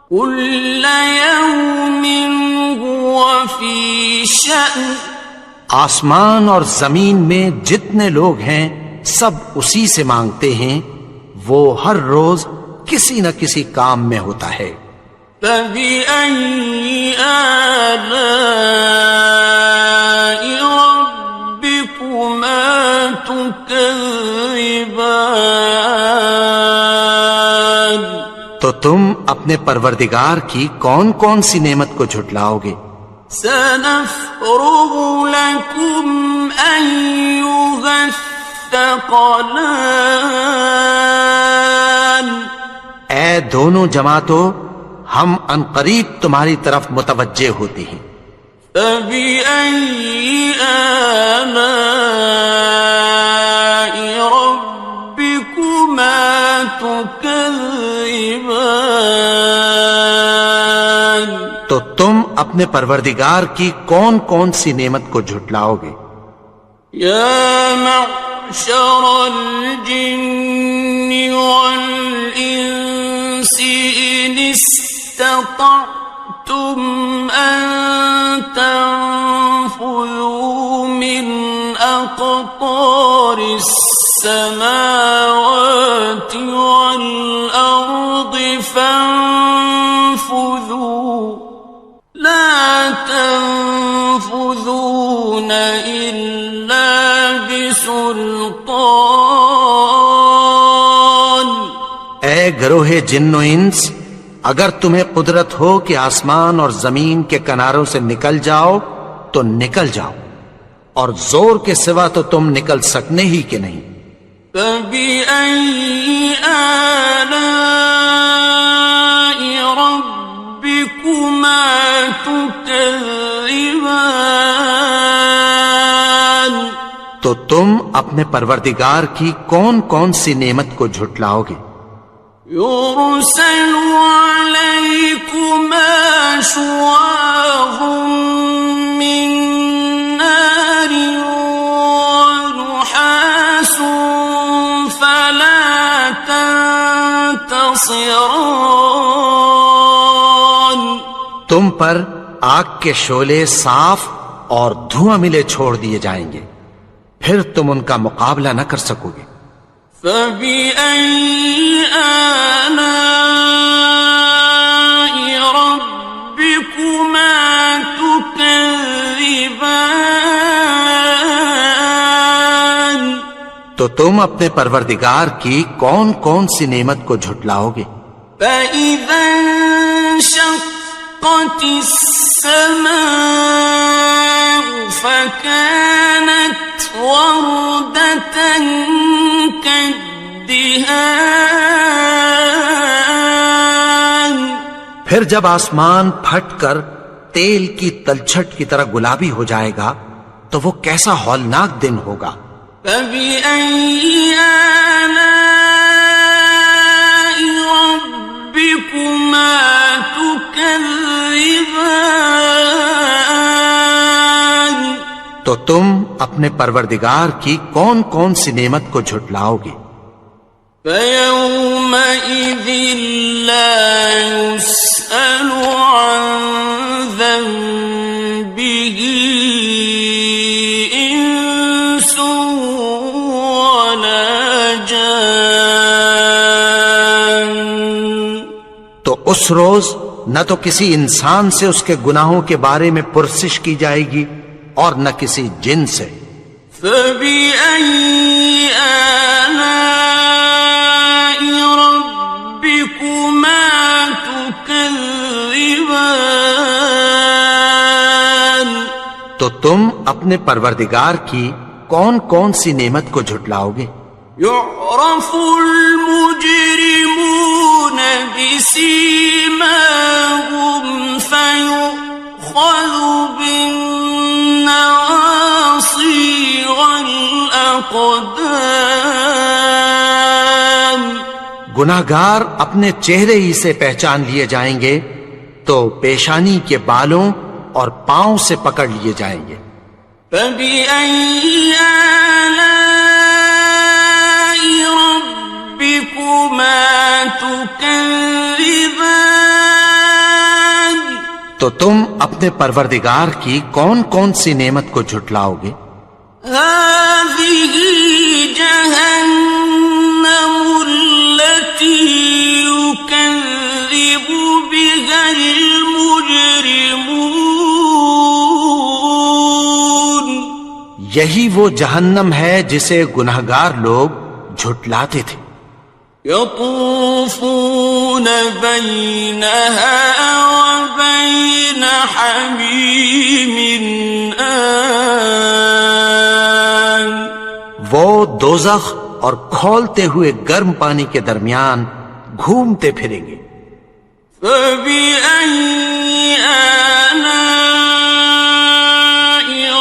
كُلَّ يَوْمٍ هُوَ فِي شَأْنٍ، آسمان اور زمین میں جتنے لوگ ہیں سب اسی سے مانگتے ہیں، وہ ہر روز کسی نہ کسی کام میں ہوتا ہے۔ فَبِأَيِّ آلَاءِ رَبِّكُمَا تُكَذِّبَانِ؟ تو تم اپنے پروردگار کی کون کون سی نعمت کو جھٹلاؤ گے؟ سَنَفْرُغُ لَكُمْ أَيُّهَ الثَّقَلَانِ، اے دونوں جماعتوں، ہم عنقریب تمہاری طرف متوجہ ہوتے ہیں۔ فَبِأَيِّ آلَاءِ رَبِّكُمَا تُكَذِّبَانِ؟ تو تم اپنے پروردگار کی کون کون سی نعمت کو جھٹلاؤ گے؟ يَا مَعْشَرَ الْجِنِّ وَالْإِنسِ إِنِ اسْتَطَعْتُمْ أَن تَنفُذُوا مِنْ أَقْطَارِ السَّمَاوَاتِ وَالْأَرْضِ فَانفُذُوا لَا تَنفُذُونَ إِلَّا بِسُلْطَانٍ۔ اے گروہ جن و انس، اگر تمہیں قدرت ہو کہ آسمان اور زمین کے کناروں سے نکل جاؤ تو نکل جاؤ، اور زور کے سوا تو تم نکل سکنے ہی کہ نہیں۔ فَبِأَيِّ آلَاءِ رَبِّكُمَا تُكَذِّبَانِ، تو تم اپنے پروردگار کی کون کون سی نعمت کو جھٹلاؤ گے؟ يُرْسَلُ عَلَيْكُمَا شُوَاظٌ مِّن نَّارٍ وَنُحَاسٌ فَلَا تَنتَصِرَانِ، تم پر آگ کے شعلے صاف اور دھواں ملے چھوڑ دیے جائیں گے، پھر تم ان کا مقابلہ نہ کر سکو گے۔ فَبِأَيِّ آلَاءِ رَبِّكُمَا تُكَذِّبَانِ، تو تم اپنے پروردگار کی کون کون سی نعمت کو جھٹلاؤ گے؟ فَإِذَا انشَقَّتِ السَّمَاءُ فَكَانَتْ وَرْدَةً كَالدِّهَانِ، پھر جب آسمان پھٹ کر تیل کی تلچھٹ کی طرح گلابی ہو جائے گا تو وہ کیسا ہولناک دن ہوگا۔ فَبِأَيِّ آلَاءِ رَبِّكُمَا تُكَذِّبَانِ، تو تم اپنے پروردگار کی کون کون سی نعمت کو جھٹلاؤ گے؟ فَيَوْمَئِذٍ لَا يُسْأَلُ عَن ذَنبِهِ إِنسٌ وَلَا جَانٌّ، تو اس روز نہ تو کسی انسان سے اس کے گناہوں کے بارے میں پرسش کی جائے گی اور نہ کسی جن سے۔ فَبِأَيِّ آلَاءِ رَبِّكُمَا تُكَذِّبَانِ، تو تم اپنے پروردگار کی کون کون سی نعمت کو جھٹلاؤ گے؟ يُعْرَفُ الْمُجْرِمُونَ بِسِيمَاهُمْ فَيُؤْخَذُ بِالنَّوَاصِي وَالْأَقْدَامِ، گناہگار اپنے چہرے ہی سے پہچان لیے جائیں گے تو پیشانی کے بالوں اور پاؤں سے پکڑ لیے جائیں گے۔ فَبِأَيِّ آلَاءِ رَبِّكُمَا تُكَذِّبَانِ، تو تم اپنے پروردگار کی کون کون سی نعمت کو جھٹلاؤ گے؟ هَٰذِهِ جَهَنَّمُ الَّتِي يُكَذِّبُ بِهَا الْمُجْرِمُونَ، یہی وہ جہنم ہے جسے گناہگار لوگ جھٹلاتے تھے۔ يَطُوفُونَ بَيْنَهَا وَبَيْنَ حَمِيمٍ آنٍ، وہ دوزخ اور کھولتے ہوئے گرم پانی کے درمیان گھومتے پھریں گے۔ فَبِأَيِّ آلَاءِ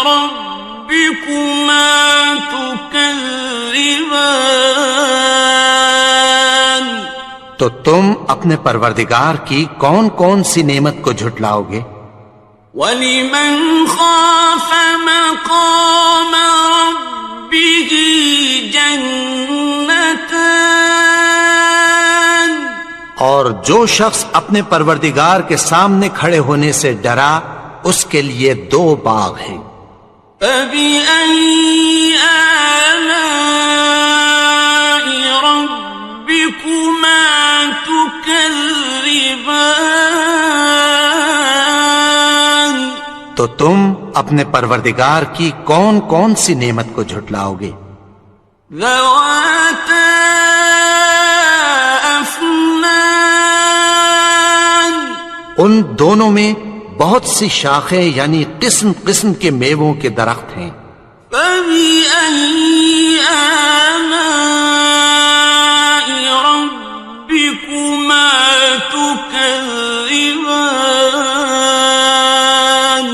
رَبِّكُمَا تُكَذِّبَانِ، تو تم اپنے پروردگار کی کون کون سی نعمت کو جھٹلاؤ گے؟ وَلِمَنْ خَافَ مَقَامَ رَبِّهِ جَنَّتَانِ، اور جو شخص اپنے پروردگار کے سامنے کھڑے ہونے سے ڈرا اس کے لیے 2 باغ ہیں۔ فَبِأَيِّ آلَاءِ رَبِّكُمَا تُكَذِّبَانِ، تو تم اپنے پروردگار کی کون کون سی نعمت کو جھٹلاؤ گے؟ ذَوَاتَا أَفْنَانٍ أكنان ان دونوں میں بہت سی شاخیں یعنی قسم قسم کے میووں کے درخت ہیں. فبأي آلاء ربكما تكذبان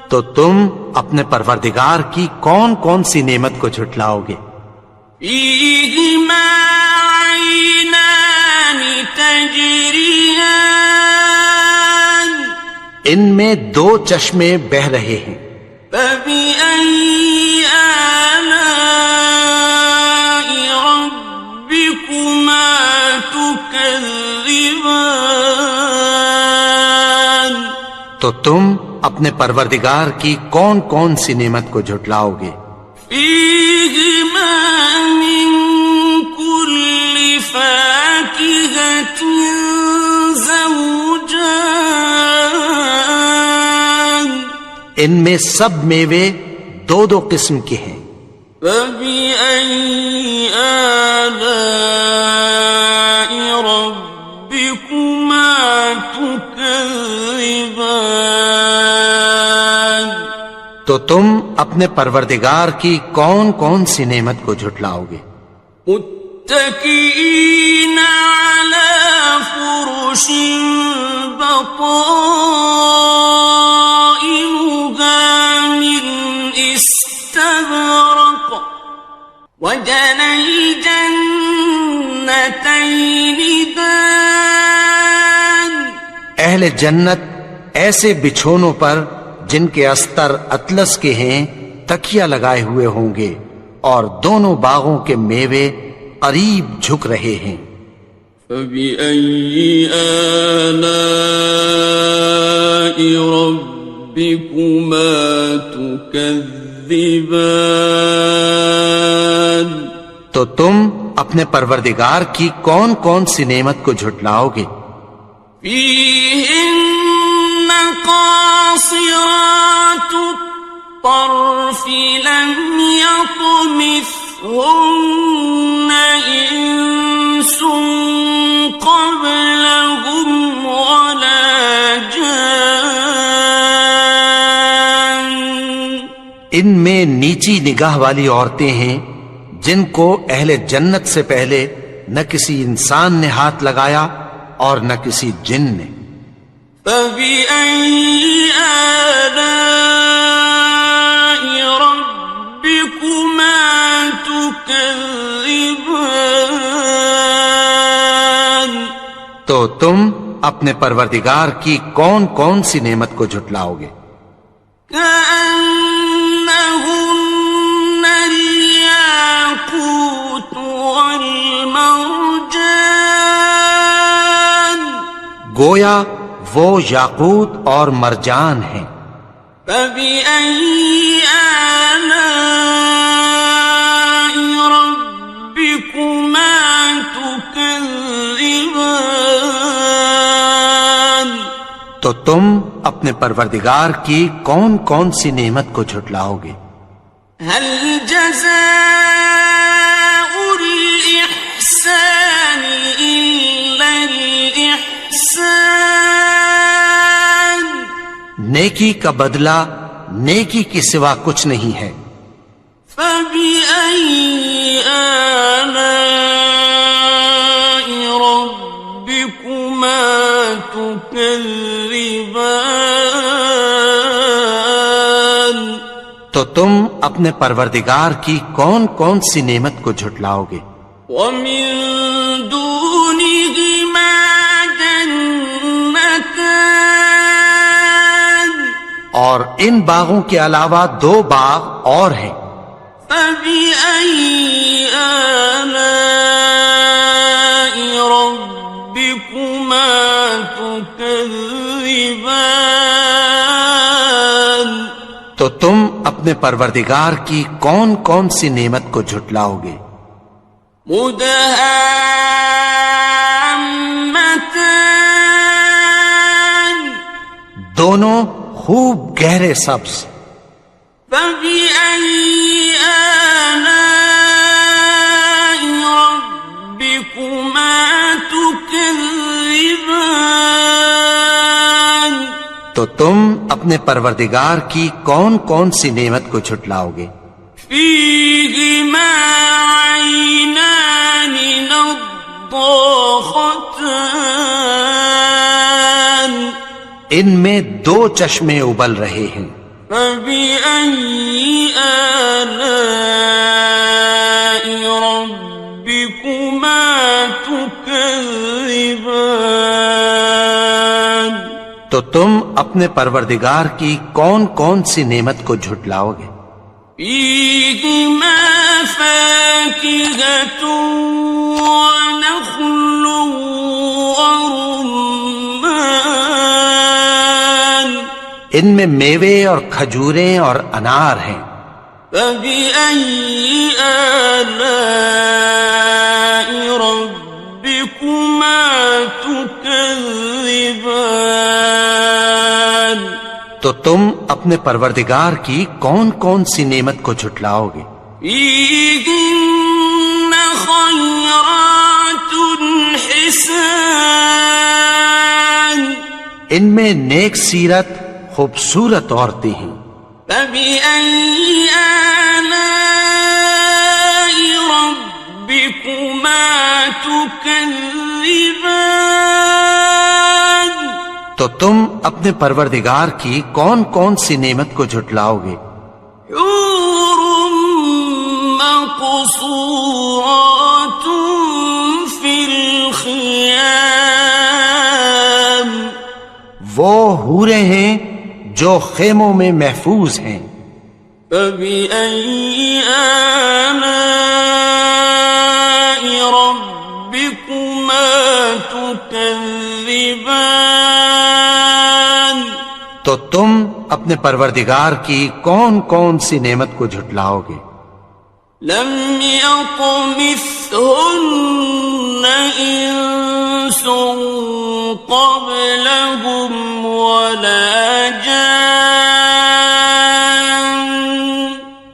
تو تم اپنے پروردگار کی کون کون سی نعمت کو جھٹلاؤ گے؟ فيهما عينان تجريان ان میں دو چشمے بہ رہے ہیں. فبأي آلاء ربكما تكذبان تو تم اپنے پروردگار کی کون کون سی نعمت کو جھٹلاؤ گے؟ فيهما من كل فاكهة زوجان ان میں سب میوے دو دو قسم کے ہیں. فبأي آلاء ربكما تكذبان تو تم اپنے پروردگار کی کون کون سی نعمت کو جھٹلاؤ گے؟ متكئين على فرش بطائنها من استبرق وجنى الجنتين دان اہل جنت ایسے بچھونوں پر جن کے استر اطلس کے ہیں تکیہ لگائے ہوئے ہوں گے اور دونوں باغوں کے میوے قریب جھک رہے ہیں. فبأي آلاء ربكما تكذبان تو تم اپنے پروردگار کی کون کون سی نعمت کو جھٹلاؤ گے؟ فيهن قاصرات الطرف لم يطمثهن إنس قبلهم ولا جان ان میں نیچی نگاہ والی عورتیں ہیں جن کو اہل جنت سے پہلے نہ کسی انسان نے ہاتھ لگایا اور نہ کسی جن نے. فبأي آلاء ربكما تكذبان تو تم اپنے پروردگار کی کون کون سی نعمت کو جھٹلاؤ گے؟ كأنهن الياقوت والمرجان گویا وہ یاقوت اور مرجان ہیں. فبأي آلاء ربكما تكذبان تو تم اپنے پروردگار کی کون کون سی نعمت کو جھٹلاؤ گے؟ هل جزاء الإحسان إلا الإحسان نیکی کا بدلہ نیکی کے سوا کچھ نہیں ہے. فبأي آلاء ربكما تكذبان تو تم اپنے پروردگار کی کون کون سی نعمت کو جھٹلاؤ گے؟ ومن دونهما جنتان اور ان باغوں کے علاوہ دو باغ اور ہیں. فبأي آلاء ربكما تكذبان تو تم اپنے پروردگار کی کون کون سی نعمت کو جھٹلاؤ گے؟ مدهامتان دونوں خوب گہرے سبز. فبأي آلاء ربكما تكذبان تو تم اپنے پروردگار کی کون کون سی نعمت کو جھٹلاؤ گے؟ فيهما عينان نضاختان ان میں دو چشمے ابل رہے ہیں، فبأي آلاء ربكما تكذبان تو تم اپنے پروردگار کی کون کون سی نعمت کو جھٹلاؤ گے؟ فيهما فاكهة ونخل ورمان ان میں میوے اور کھجوریں اور انار ہیں، فبأي آلاء ربكما تكذبان تو تم اپنے پروردگار کی کون کون سی نعمت کو جھٹلاؤ گے؟ فيهن خيرات حسان ان میں نیک سیرت خوبصورت عورتیں ہیں، فبأي آلاء ربكما تكذبان تو تم اپنے پروردگار کی کون کون سی نعمت کو جھٹلاؤ گے؟ حور مقصورات في الخيام وہ حوریں ہیں جو خیموں میں محفوظ ہیں، فبأي آلاء ربكما تكذبان تو تم اپنے پروردگار کی کون کون سی نعمت کو جھٹلاؤ گے؟ لم يطمثهن إنس قبلهم ولا جان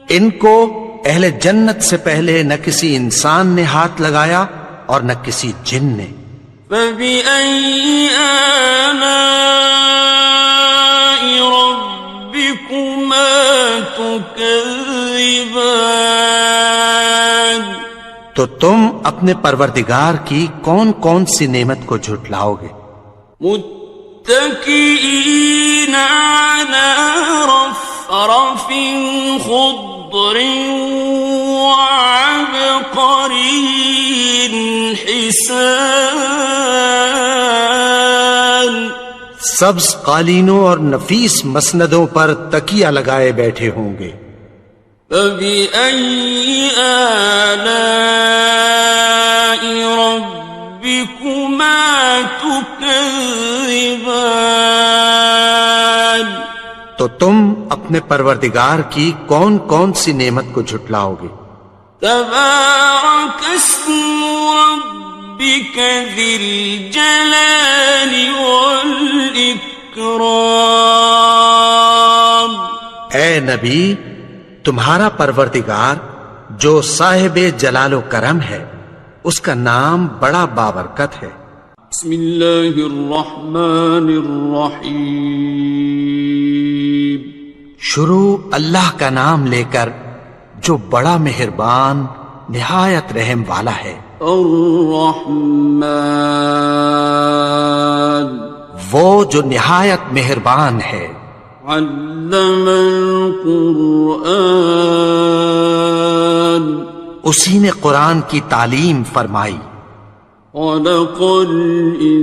ان کو اہل جنت سے پہلے نہ کسی انسان نے ہاتھ لگایا اور نہ کسی جن نے، فبأي آلاء ربكما تكذبان تو تم اپنے پروردگار کی کون کون سی نعمت کو جھٹلاؤ گے؟ متكئين على رفرف خضر وعبقري حسان سبز قالینوں اور نفیس مسندوں پر تکیہ لگائے بیٹھے ہوں گے، فبأي آلاء ربكما تكذبان تو تم اپنے پروردگار کی کون کون سی نعمت کو جھٹلاؤ گے؟ تبارك اسم ربك ذي الجلال والإكرام اے نبی، تمہارا پروردگار جو صاحب جلال و کرم ہے، اس کا نام بڑا بابرکت ہے۔ بسم اللہ الرحمن الرحیم شروع اللہ کا نام لے کر جو بڑا مہربان نہایت رحم والا ہے۔ الرحمن وہ جو نہایت مہربان ہے۔ علم القرآن اسی نے قرآن کی تعلیم فرمائی۔ خلق الانسان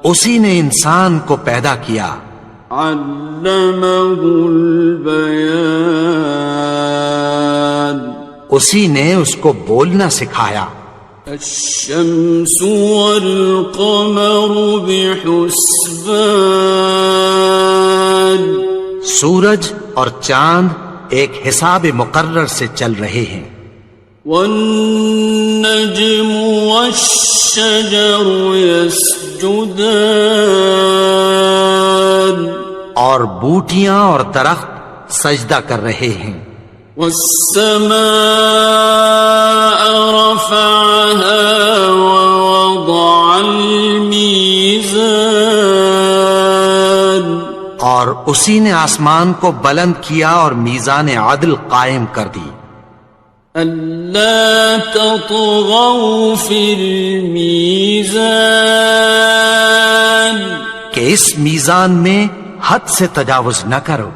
اسی نے انسان کو پیدا کیا۔ علمہ البیان اسی نے اس کو بولنا سکھایا۔ الشمس والقمر بحسبان سورج اور چاند ایک حساب مقرر سے چل رہے ہیں۔ والنجم والشجر يسجدان اور بوٹیاں اور درخت سجدہ کر رہے ہیں۔ والسماء رفعها ووضع الميزان اور اسی نے آسمان کو بلند کیا اور میزان عدل قائم کر دی ألا تطغوا في الميزان کہ اس میزان میں حد سے تجاوز نہ کرو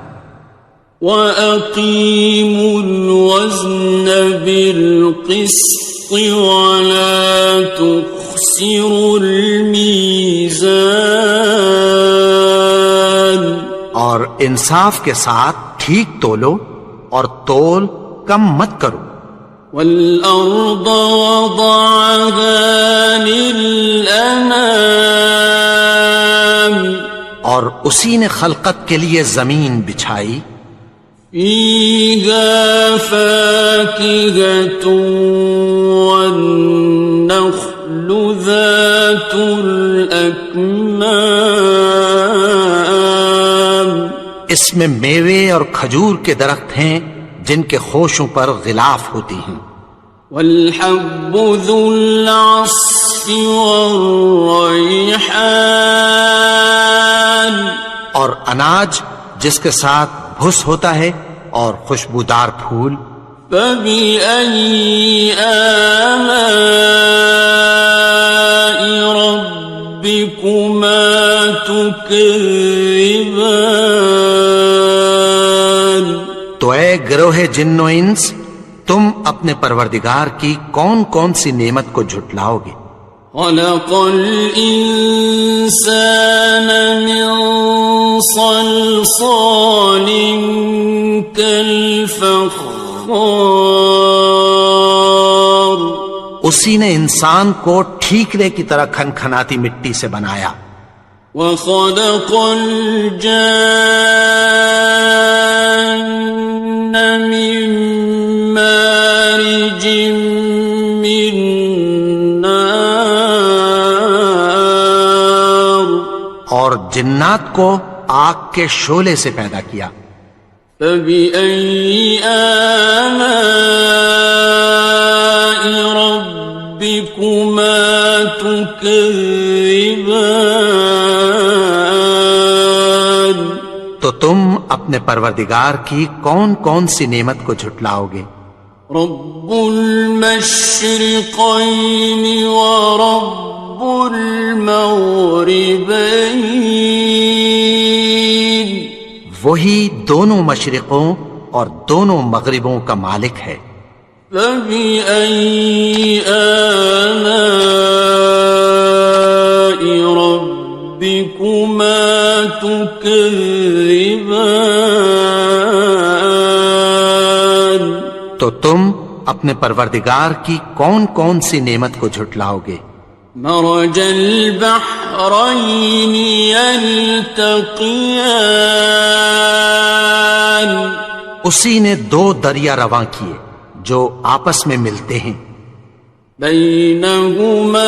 وأقيموا الوزن بالقسط ولا تخسروا الميزان اور انصاف کے ساتھ ٹھیک تولو اور تول کم مت کرو والأرض وضعها للأنام اور اسی نے خلقت کے لیے زمین بچھائی فيها فاكهة والنخل ذات الأكمام اس میں میوے اور کھجور کے درخت ہیں جن کے خوشوں پر غلاف ہوتی ہیں والحب ذو العصف والريحان اور اناج جس کے ساتھ بھس ہوتا ہے اور خوشبودار پھول فبأي آلاء ربكما تكذبان تو اے گروہ جن و انس تم اپنے پروردگار کی کون کون سی نعمت کو جھٹلاؤ گے خلق الإنسان من صلصال كالفخار اسی نے انسان کو ٹھیکرے کی طرح کھنکھناتی مٹی سے بنایا وخلق الجان من مارج من نار اور جنات کو آگ کے شعلے سے پیدا کیا فبأي آلاء ربكما تكذبان تو تم اپنے پروردگار کی کون کون سی نعمت کو جھٹلاؤ گے رب المشرقين ورب المغربين وہی دونوں مشرقوں اور دونوں مغربوں کا مالک ہے فبأي آلاء ربكما تكذبان تو تم اپنے پروردگار کی کون کون سی نعمت کو جھٹلاؤ گے مرج البحرين يلتقيان اسی نے دو دریا رواں کیے جو آپس میں ملتے ہیں بينهما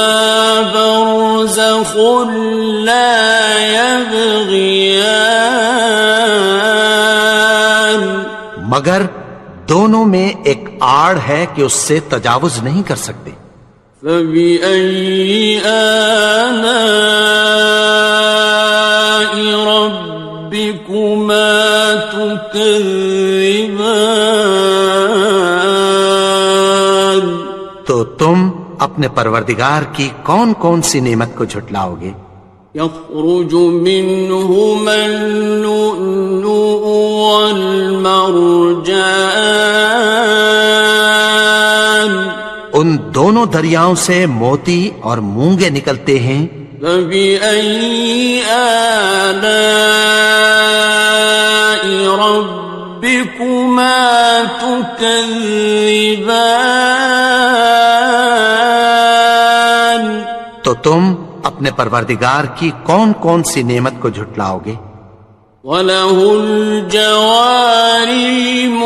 برزخ لا يبغيان مگر دونوں میں ایک آڑ ہے کہ اس سے تجاوز نہیں کر سکتے فبأي آلاء ربكما تكذبان تو تم اپنے پروردگار کی کون کون سی نعمت کو جھٹلاؤ گے يخرج منهما اللؤلؤ والمرجان ان دونوں دریاؤں سے موتی اور مونگے نکلتے ہیں فبأي آلاء ربكما تكذبان تو تم اپنے پروردگار کی کون کون سی نعمت کو جھٹلاؤ گے وَلَهُ الْجَوَارِ الْمُنشَآتُ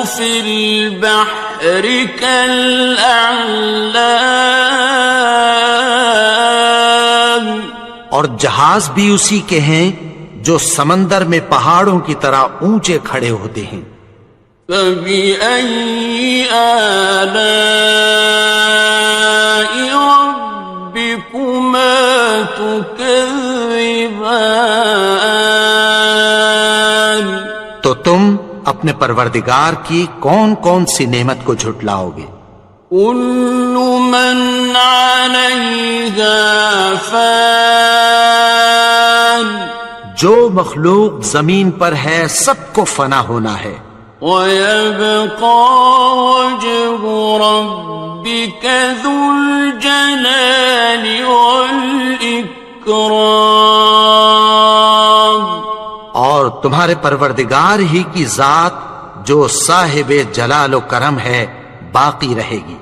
فِي الْبَحْرِ كَالْأَعْلَامِ اور جہاز بھی اسی کے ہیں جو سمندر میں پہاڑوں کی طرح اونچے کھڑے ہوتے ہیں فَبِأَيِّ آلَاءِ رَبِّكُمَا تُكَذِّبَانِ تو تم اپنے پروردگار کی کون کون سی نعمت کو جھٹلاؤ گے؟ كل من عليها فان جو مخلوق زمین پر ہے سب کو فنا ہونا ہے، ويبقى وجه ربك ذو الجلال والإكرام اور تمہارے پروردگار ہی کی ذات جو صاحب جلال و کرم ہے باقی رہے گی۔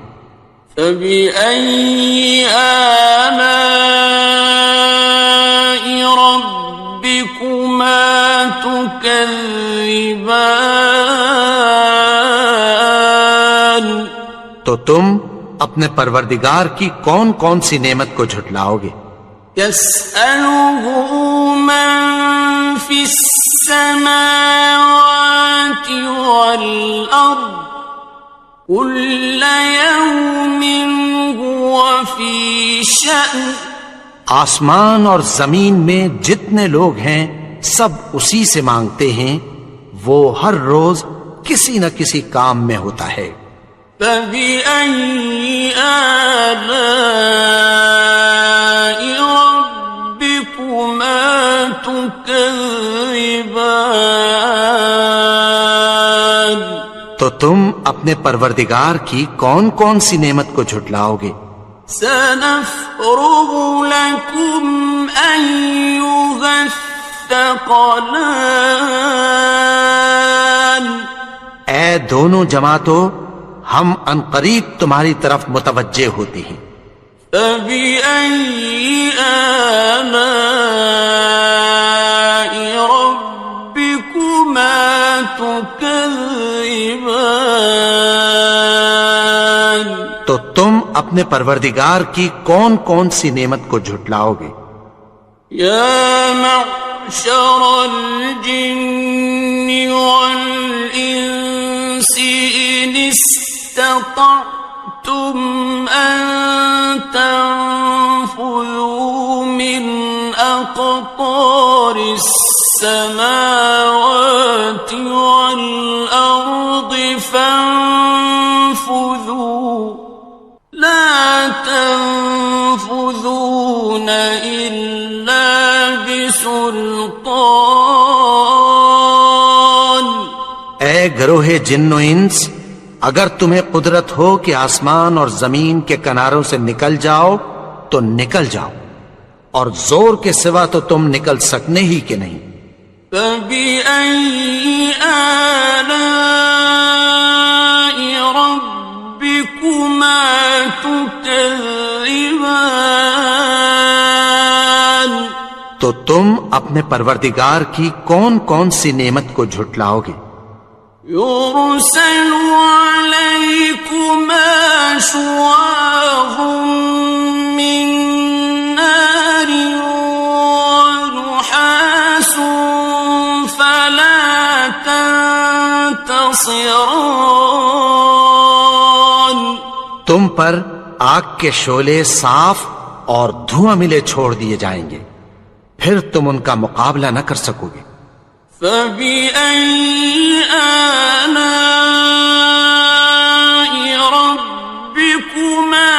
فبأي آلاء ربكما تكذبان تو تم اپنے پروردگار کی کون کون سی نعمت کو جھٹلاؤ گے؟ يسأله من في السماوات والأرض كل يوم هو في شأن آسمان اور زمین میں جتنے لوگ ہیں سب اسی سے مانگتے ہیں، وہ ہر روز کسی نہ کسی کام میں ہوتا ہے۔ فبأي آلاء ربكما تكذبان تو تم اپنے پروردگار کی کون کون سی نعمت کو جھٹلاؤ گے؟ سنفرغ لكم أيها الثقلان اے دونوں جماعتوں، ہم عنقریب تمہاری طرف متوجہ ہوتے ہیں۔ فبأي آلاء ربكما تكذبان تو تم اپنے پروردگار کی کون کون سی نعمت کو جھٹلاؤ گے؟ يا معشر الجن والإنس إن استطعتم أن تنفذوا من أقطار السماوات والأرض فانفذوا لا تنفذون إلا بسلطان اے گروہ جن و انس، اگر تمہیں قدرت ہو کہ آسمان اور زمین کے کناروں سے نکل جاؤ تو نکل جاؤ، اور زور کے سوا تو تم نکل سکنے ہی کہ نہیں۔ فبأي آلاء ربكما تكذبان تو تم اپنے پروردگار کی کون کون سی نعمت کو جھٹلاؤ گے؟ يرسل عليكما شواظ من نار ونحاس فلا تنتصران تم پر آگ کے شعلے صاف اور دھواں ملے چھوڑ دیے جائیں گے، پھر تم ان کا مقابلہ نہ کر سکو گے۔ فبأي آلاء ربكما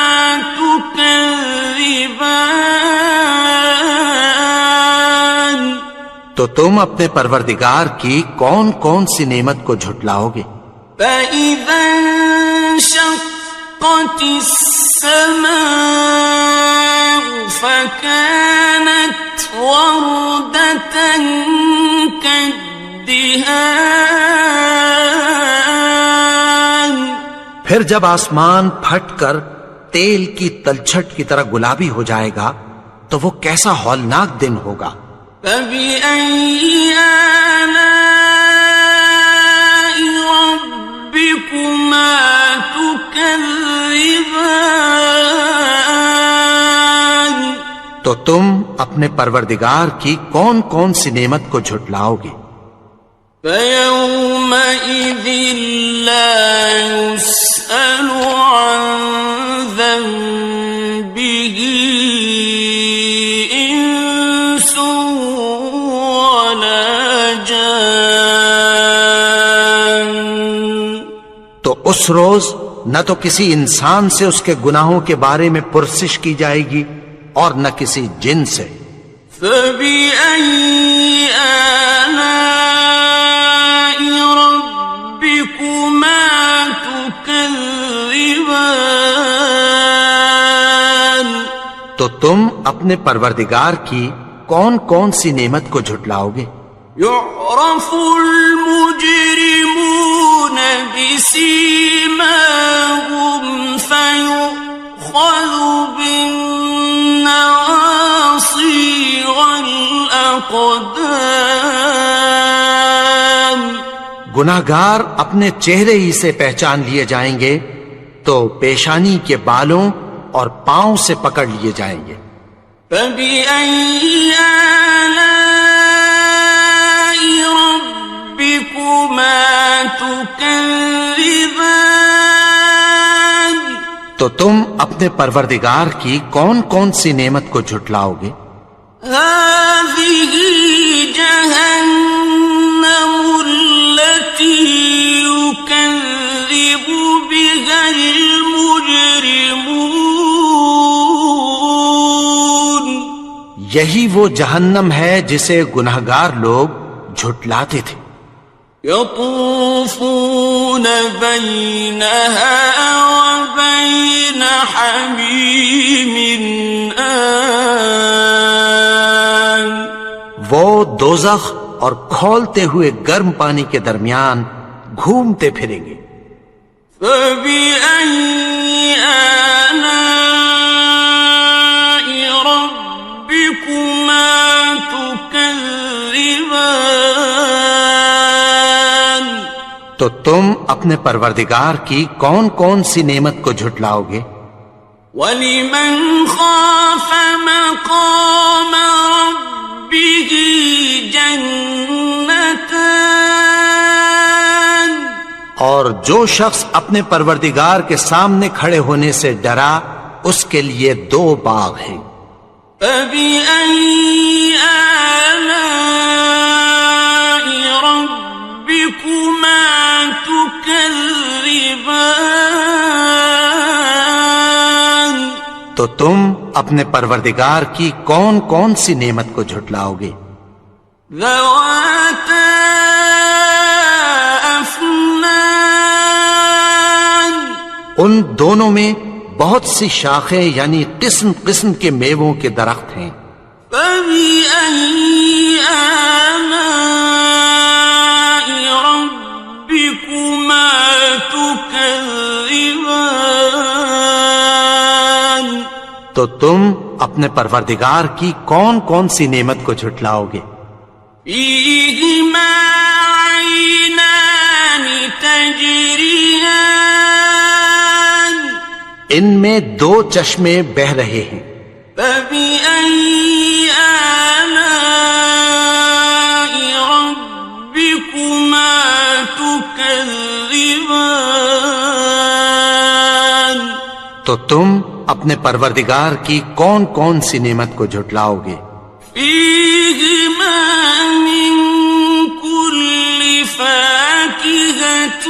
تكذبان تو تم اپنے پروردگار کی کون کون سی نعمت کو جھٹلاؤ گے؟ فإذا انشقت السماء فكانت وردة كالدهان پھر جب آسمان پھٹ کر تیل کی تلچھٹ کی طرح گلابی ہو جائے گا تو وہ کیسا ہولناک دن ہوگا۔ فبأي آلاء ربكما تكذبان تو تم اپنے پروردگار کی کون کون سی نعمت کو جھٹلاؤ گے؟ فيومئذ لا يسأل عن ذنبه إنس ولا جان. تو اس روز نہ تو کسی انسان سے اس کے گناہوں کے بارے میں پرسش کی جائے گی اور نہ کسی جن سے. فَبِأَيِّ آلَاءِ رَبِّكُمَا تُكَذِّبَانِ. تو تم اپنے پروردگار کی کون کون سی نعمت کو جھٹلاؤ گے؟ يعرف المجرمون بسيماهم فيؤخذ بالنواصي والأقدام. گناہگار اپنے چہرے ہی سے پہچان لیے جائیں گے تو پیشانی کے بالوں اور پاؤں سے پکڑ لیے جائیں گے. فَبِأَيِّ آلَاءِ رَبِّكُمَا تُكَذِّبَانِ. تو تم اپنے پروردگار کی کون کون سی نعمت کو جھٹلاؤ گے؟ هَذِهِ جَهَنَّمُ الَّتِي يُكَذِّبُ بِهَا الْمُجْرِمُونَ. یہی وہ جہنم ہے جسے گناہگار لوگ جھٹلاتے تھے. يطوفون بينها وبين حميم آن. وہ دوزخ اور کھولتے ہوئے گرم پانی کے درمیان گھومتے پھریں گے. فَبِأَيِّ آلَاءِ رَبِّكُمَا تُكَذِّبَانِ. تو تم اپنے پروردگار کی کون کون سی نعمت کو جھٹلاؤ گے؟ وَلِمَنْ خَافَ مَقَامَ رَبِّهِ جَنَّتَانِ. اور جو شخص اپنے پروردگار کے سامنے کھڑے ہونے سے ڈرا اس کے لیے 2 باغ ہیں. فَبِأَيِّ آلَاءِ رَبِّكُمَا تُكَذِّبَانِ. تو تم اپنے پروردگار کی کون کون سی نعمت کو جھٹلاؤ گے؟ ذَوَاتَا أَفْنَانٍ. ان دونوں میں بہت سی شاخیں یعنی قسم قسم کے میووں کے درخت ہیں. فَبِأَيِّ آلَاءِ رَبِّكُمَا تُكَذِّبَانِ. تو تم اپنے پروردگار کی کون کون سی نعمت کو جھٹلاؤ گے؟ فِيهِمَا عَيْنَانِ تَجْرِيَانِ. ان میں 2 چشمے بہہ رہے ہیں. فَبِأَيِّ آلَاءِ رَبِّكُمَا تُكَذِّبَانِ. تو تم اپنے پروردگار کی کون کون سی نعمت کو جھٹلاؤ گے؟ فِيهِمَا مِن كُلِّ فَاكِهَةٍ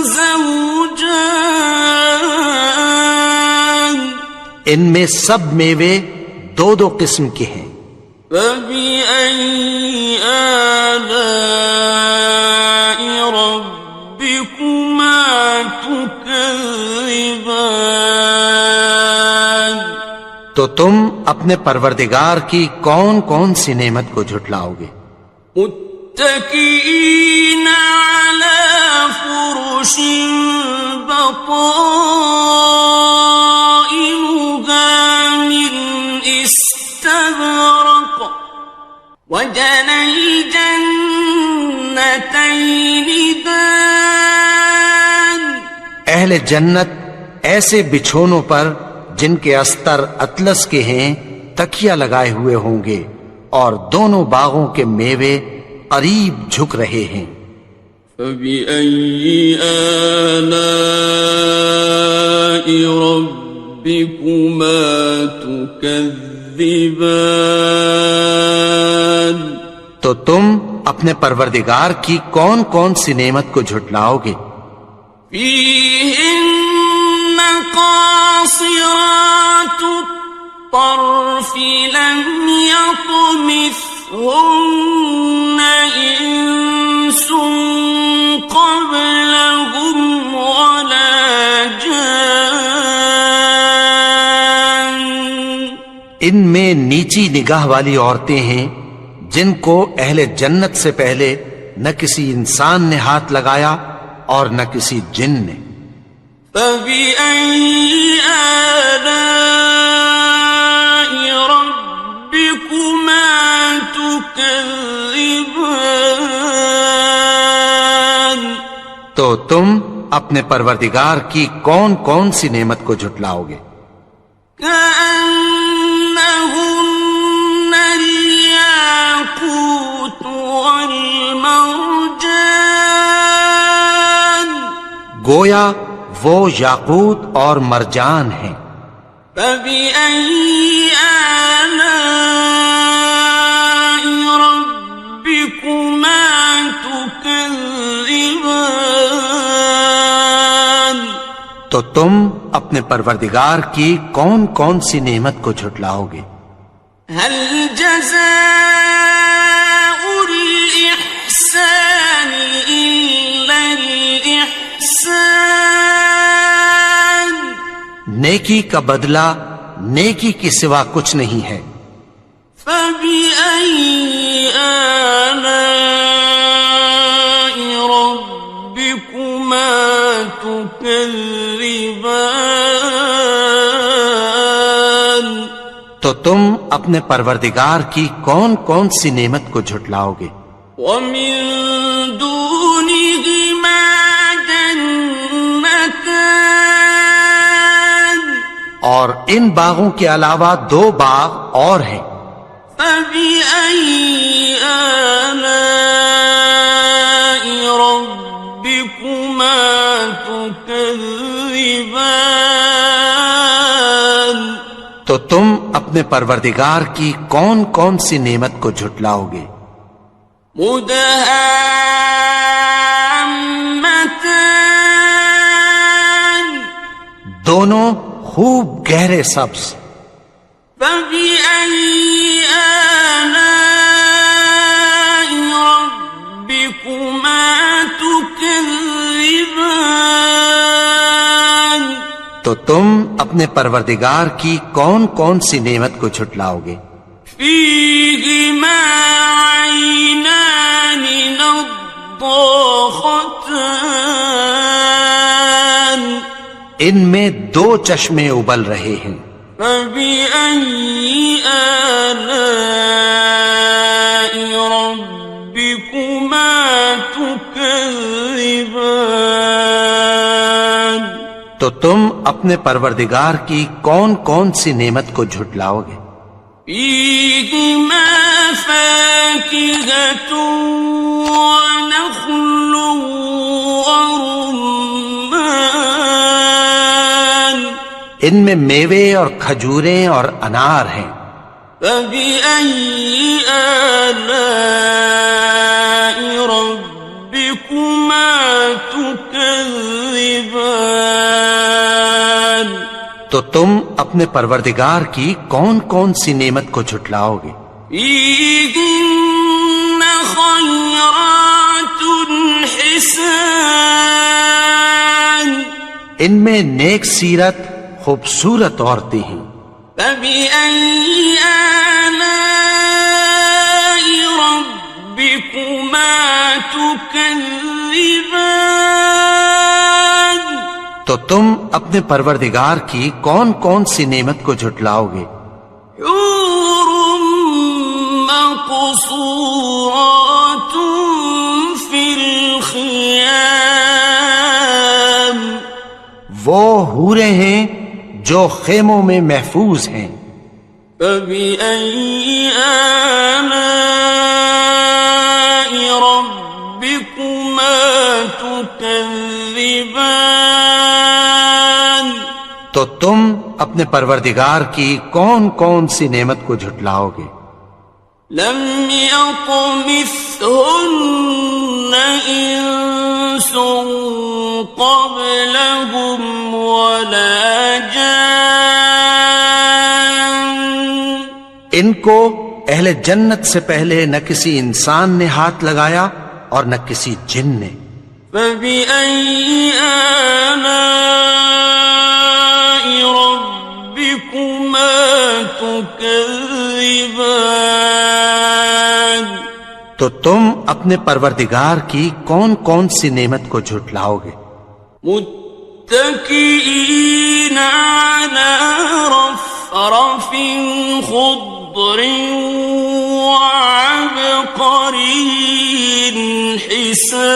زَوْجَانِ. ان میں سب میوے 2 قسم کے ہیں. فَبِأَيِّ آلَاءِ رَبِّكُمَا تُكَذِّبَانِ. تو تم اپنے پروردگار کی کون کون سی نعمت کو جھٹلاؤ گے؟ متكئين على فرش بطائنها من استبرق وجنى الجنتين دان. اہل جنت ایسے بچھونوں پر جن کے استر اطلس کے ہیں تکیہ لگائے ہوئے ہوں گے اور دونوں باغوں کے میوے قریب جھک رہے ہیں. فَبِأَيِّ آلَاءِ رَبِّكُمَا تُكَذِّبَانِ. تو تم اپنے پروردگار کی کون کون سی نعمت کو جھٹلاؤ گے؟ فيهن قاصرات الطرف لم يطمثهن إنس قبلهم ولا جان. ان میں نیچی نگاہ والی عورتیں ہیں جن کو اہل جنت سے پہلے نہ کسی انسان نے ہاتھ لگایا اور نہ کسی جن نے. فَبِأَيِّ آلَاءِ رَبِّكُمَا تُكَذِّبَانِ. تو تم اپنے پروردگار کی کون کون سی نعمت کو جھٹلاؤ گے؟ كأنهن الياقوت والمرجان. گویا وہ یاقوت اور مرجان ہیں. فبأي آلاء ربكما تكذبان. تو تم اپنے پروردگار کی کون کون سی نعمت کو جھٹلاؤ گے؟ هل جزاء الإحسان إلا الإحسان. نیکی کا بدلہ نیکی کی سوا کچھ نہیں ہے. فبأي آلاء ربكما تكذبان. تو تم اپنے پروردگار کی کون کون سی نعمت کو جھٹلاؤ گے؟ ومن دونهما جنتان. اور ان باغوں کے علاوہ دو باغ اور ہیں. فبأي آلاء ربكما تكذبان. تو تم اپنے پروردگار کی کون کون سی نعمت کو جھٹلاؤ گے؟ مدهامتان. دونوں خوب گہرے سبز. فبأي آلاء ربكما تكذبان. تو تم اپنے پروردگار کی کون کون سی نعمت کو جھٹلاؤ گے؟ فيهما عينان نضاختان. ان میں دو چشمے ابل رہے ہیں. فبأي آلاء ربكما تكذبان. تو تم اپنے پروردگار کی کون کون سی نعمت کو جھٹلاؤ گے؟ فيهما فاكهة ونخل ورمان. ان میں میوے اور کھجوریں اور انار ہیں. فبأي آلاء ربكما تكذبان. تو تم اپنے پروردگار کی کون کون سی نعمت کو جھٹلاؤ گے؟ فيهن خيرات حسان. ان میں نیک سیرت خوبصورت عورتیں ہیں. فبأي آلاء ربكما تكذبان. تو تم اپنے پروردگار کی کون کون سی نعمت کو جھٹلاؤ گے؟ حور مقصورات في الخيام. وہ حوریں ہیں جو خیموں میں محفوظ ہیں. فبأي آلاء ربكما تكذبان. تو تم اپنے پروردگار کی کون کون سی نعمت کو جھٹلاؤ گے؟ لم يطمثهن إنس قبلهم ولا جان ان کو اہل جنت سے پہلے نہ کسی انسان نے ہاتھ لگایا اور نہ کسی جن نے. فبأي آلاء ربكما تكذبان تو تم اپنے پروردگار کی کون کون سی نعمت کو جھٹلاؤ گے؟ متكئين على رفرف خضر وعبقري حسان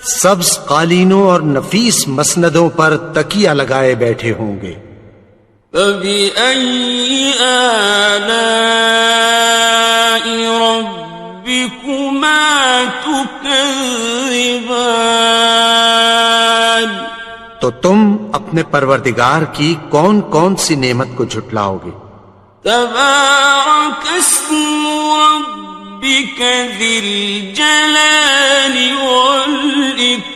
سبز قالینوں اور نفیس مسندوں پر تکیہ لگائے بیٹھے ہوں گے. فبأي آلاء ربكما تكذبان تو تم اپنے پروردگار کی کون کون سی نعمت کو جھٹلاؤ گے؟ تبارك اسم ربك ذي الجلال والإكرام.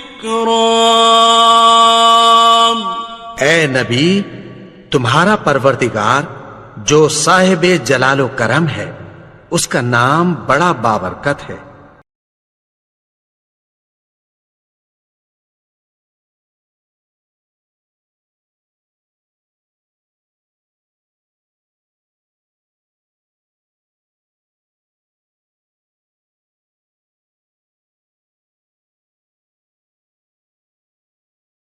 اے نبی، تمہارا پروردگار جو صاحب جلال و کرم ہے، اس کا نام بڑا بابرکت ہے.